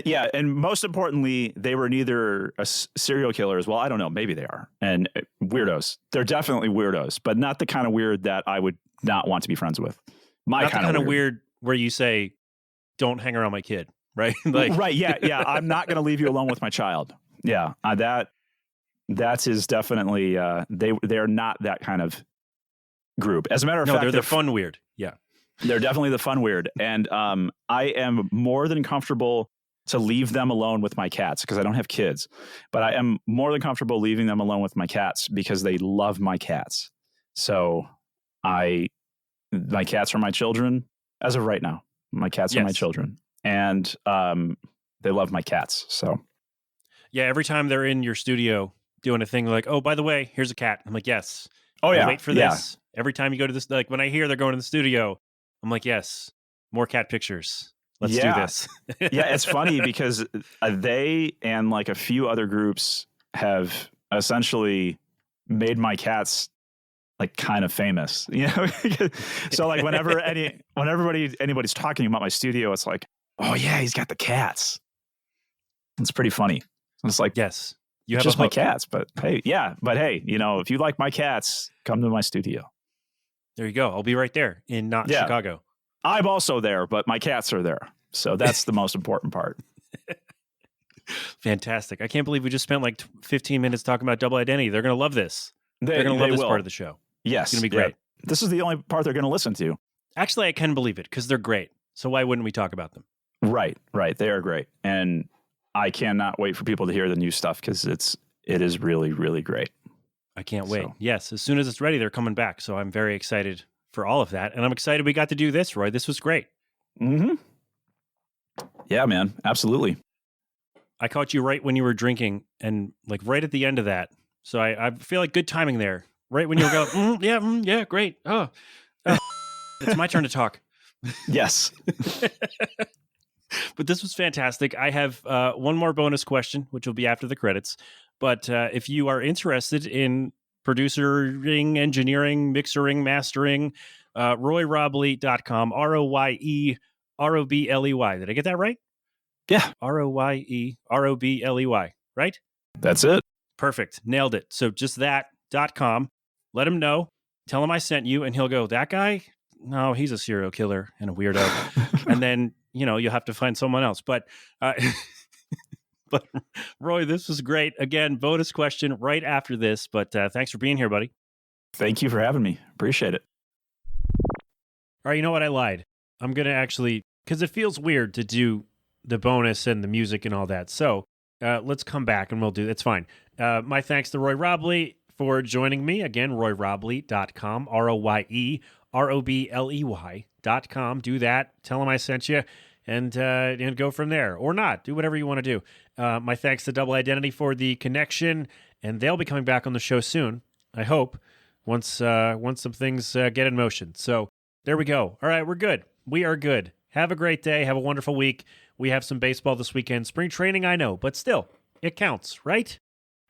Yeah, and most importantly, they were neither serial killers. Well, I don't know. Maybe they are. And weirdos. They're definitely weirdos, but not the kind of weird that I would not want to be friends with. Not the kind of weird where you say, don't hang around my kid, right? Right, yeah. I'm not going to leave you alone with my child. Yeah, that is definitely, they're not that kind of group. As a matter of fact, they're the fun weird. Yeah. They're definitely the fun weird. And I am more than comfortable to leave them alone with my cats because I don't have kids. But I am more than comfortable leaving them alone with my cats because they love my cats. So my cats are my children as of right now. My cats are my children. And they love my cats. So yeah, every time they're in your studio doing a thing like, oh, by the way, here's a cat. I'm like, yes. Oh, yeah. Wait for this. Every time you go to this, like when I hear they're going to the studio, I'm like, yes, more cat pictures. Let's do this. Yeah, it's funny because they and like a few other groups have essentially made my cats like kind of famous, you know? So like whenever anybody's talking about my studio, it's like, oh yeah, he's got the cats. It's pretty funny. It's like, yes, you have just my cats, but hey, you know, if you like my cats, come to my studio. There you go. I'll be right there in Chicago. I'm also there, but my cats are there. So that's the most important part. Fantastic. I can't believe we just spent like 15 minutes talking about Double Identity. They're going to love this. They're going to love this part of the show. Yes. It's going to be great. Yeah. This is the only part they're going to listen to. Actually, I can believe it because they're great. So why wouldn't we talk about them? Right. They are great. And I cannot wait for people to hear the new stuff because it is really, really great. I can't wait. Yes. As soon as it's ready, they're coming back. So I'm very excited for all of that. And I'm excited we got to do this, Roy. This was great. Mm-hmm. Yeah, man. Absolutely. I caught you right when you were drinking and like right at the end of that. So I feel like good timing there. Right when you were going, yeah, great. Oh, it's my turn to talk. Yes. But this was fantastic. I have one more bonus question, which will be after the credits. But if you are interested in producing, engineering, mixering, mastering, royerobley.com, ROYEROBLEY. Did I get that right? Yeah. ROYEROBLEY, right? That's it. Perfect. Nailed it. So just that.com. Let him know. Tell him I sent you, and he'll go, that guy? No, he's a serial killer and a weirdo. And then, you know, you'll have to find someone else. But Roy, this was great. Again, bonus question right after this. But thanks for being here, buddy. Thank you for having me. Appreciate it. All right, you know what? I lied. I'm going to actually, because it feels weird to do the bonus and the music and all that. So let's come back and we'll do, it's fine. My thanks to Roye Robley for joining me. Again, royerobley.com, ROYEROBLEY.com. Do that. Tell him I sent you. And go from there, or not. Do whatever you want to do. My thanks to Double Identity for the connection, and they'll be coming back on the show soon. I hope once some things get in motion. So there we go. All right, we're good. We are good. Have a great day. Have a wonderful week. We have some baseball this weekend. Spring training, I know, but still, it counts, right?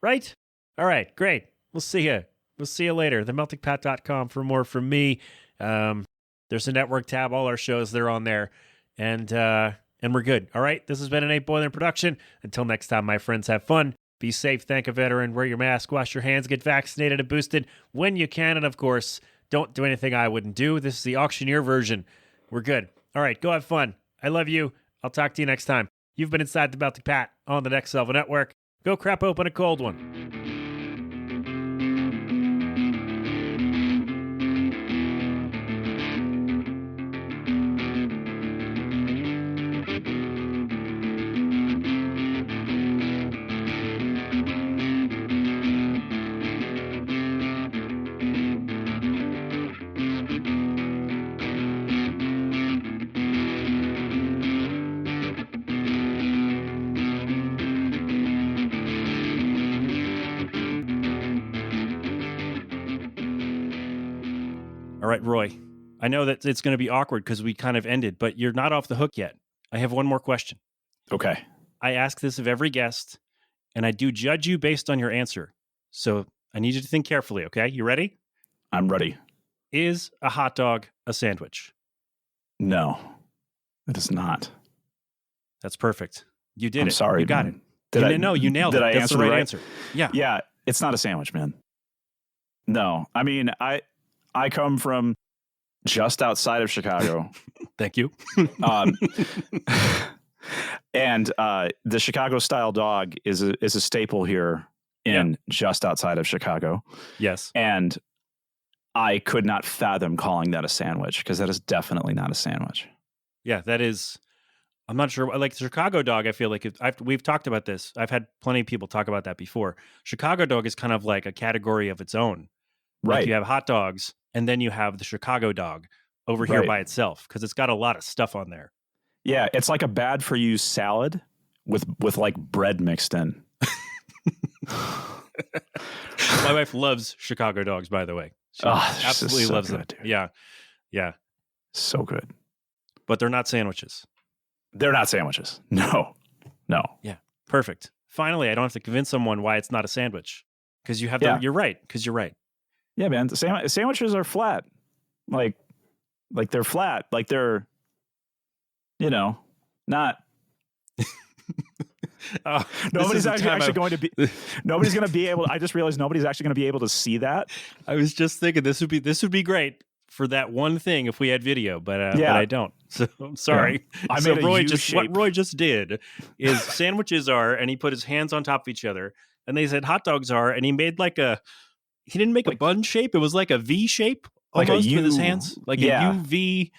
Right? All right, great. We'll see you. We'll see you later. TheMeltingPat.com for more from me. There's a network tab. All our shows, they're on there. And we're good. All right. This has been an 8 Boiler production. Until next time, my friends, have fun. Be safe. Thank a veteran. Wear your mask. Wash your hands. Get vaccinated and boosted when you can. And of course, don't do anything I wouldn't do. This is the auctioneer version. We're good. All right. Go have fun. I love you. I'll talk to you next time. You've been inside the Melting Pat on the Next Level Network. Go crap open a cold one. All right, Roy, I know that it's going to be awkward because we kind of ended, but you're not off the hook yet. I have one more question. Okay. I ask this of every guest, and I do judge you based on your answer. So I need you to think carefully, okay? You ready? I'm ready. Is a hot dog a sandwich? No, it is not. That's perfect. You did I'm it. sorry. You got man. it. No, you nailed it. Did I That's answer the right right answer. Yeah. Yeah, it's not a sandwich, man. No, I mean, I come from just outside of Chicago. Thank you. um, and the Chicago style dog is a staple here in just outside of Chicago. Yes. And I could not fathom calling that a sandwich because that is definitely not a sandwich. Yeah, that is. I'm not sure. Like the Chicago dog, I feel like we've talked about this. I've had plenty of people talk about that before. Chicago dog is kind of like a category of its own. Right. Like you have hot dogs, and then you have the Chicago dog over here by itself because it's got a lot of stuff on there. Yeah, it's like a bad for you salad with like bread mixed in. My wife loves Chicago dogs, by the way. She absolutely so loves good, them. dude. Yeah. Yeah. So good. But they're not sandwiches. They're not sandwiches. No. Yeah. Perfect. Finally, I don't have to convince someone why it's not a sandwich. Because you have you're right. Because you're right. Yeah, man. Sandwiches are flat. Like they're flat. Like they're, not. Nobody's actually going to be. Nobody's going to be able. I just realized nobody's actually going to be able to see that. I was just thinking this would be great for that one thing if we had video, but I don't. So I'm sorry. Yeah. I so made a Roy U-shape. what Roy just did is sandwiches are, and he put his hands on top of each other, and they said hot dogs are, and he made he didn't make a bun shape. It was like a V shape Like a almost U. with his hands, like Yeah. a UV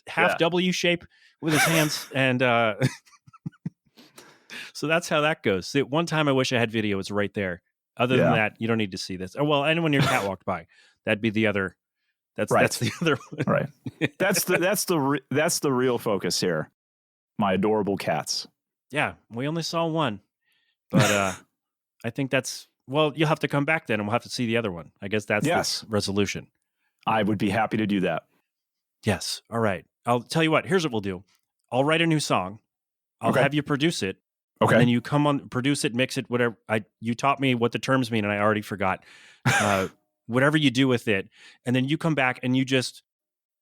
half W shape with his hands, and so that's how that goes. See, one time I wish I had video. It's right there. Other than that, you don't need to see this. Oh, well, and when your cat walked by, that'd be the other. That's the other one. Right. That's the real focus here. My adorable cats. Yeah, we only saw one, but I think that's you'll have to come back then, and we'll have to see the other one. I guess that's the resolution. I would be happy to do that. Yes. All right. I'll tell you what. Here's what we'll do. I'll write a new song. I'll have you produce it. Okay. And then you come on, produce it, mix it, whatever. You taught me what the terms mean, and I already forgot. Whatever you do with it, and then you come back and you just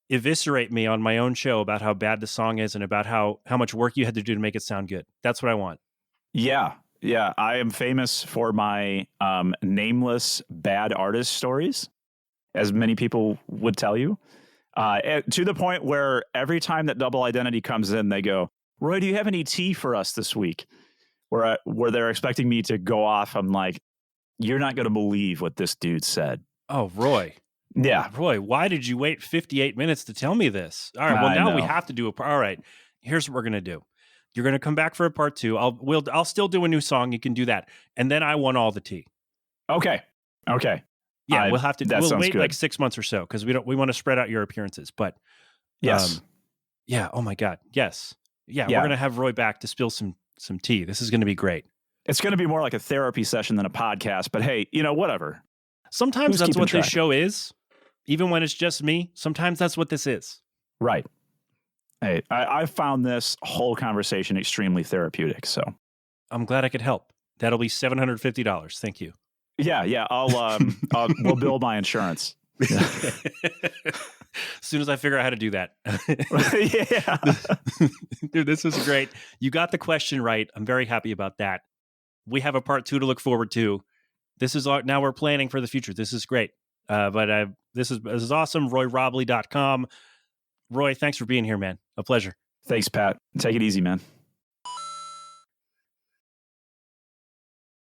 eviscerate me on my own show about how bad the song is and about how much work you had to do to make it sound good. That's what I want. Yeah. Yeah. I am famous for my nameless bad artist stories, as many people would tell you, to the point where every time that Double Identity comes in, they go, Roy, do you have any tea for us this week? Where they're expecting me to go off. I'm like, you're not going to believe what this dude said. Oh, Roy. Yeah. Roy, why did you wait 58 minutes to tell me this? All right. Well, now we have to do all right. Here's what we're going to do. You're going to come back for a part 2. I'll still do a new song. You can do that. And then I want all the tea. Okay. Yeah, we'll have to. We'll wait good. like 6 months or so because we want to spread out your appearances. But yes. Yeah. Oh my God. Yes. Yeah. We're going to have Roy back to spill some tea. This is going to be great. It's going to be more like a therapy session than a podcast, but hey, whatever. Sometimes that's what this show is. Even when it's just me, sometimes that's what this is. Right. Hey, I found this whole conversation extremely therapeutic, so. I'm glad I could help. That'll be $750. Thank you. Yeah. We'll bill my insurance. As soon as I figure out how to do that. Yeah. Dude, this was great. You got the question right. I'm very happy about that. We have a part 2 to look forward to. This is now we're planning for the future. This is great. But this is awesome. RoyeRobley.com. Roy, thanks for being here, man. A pleasure. Thanks, Pat. Take it easy, man.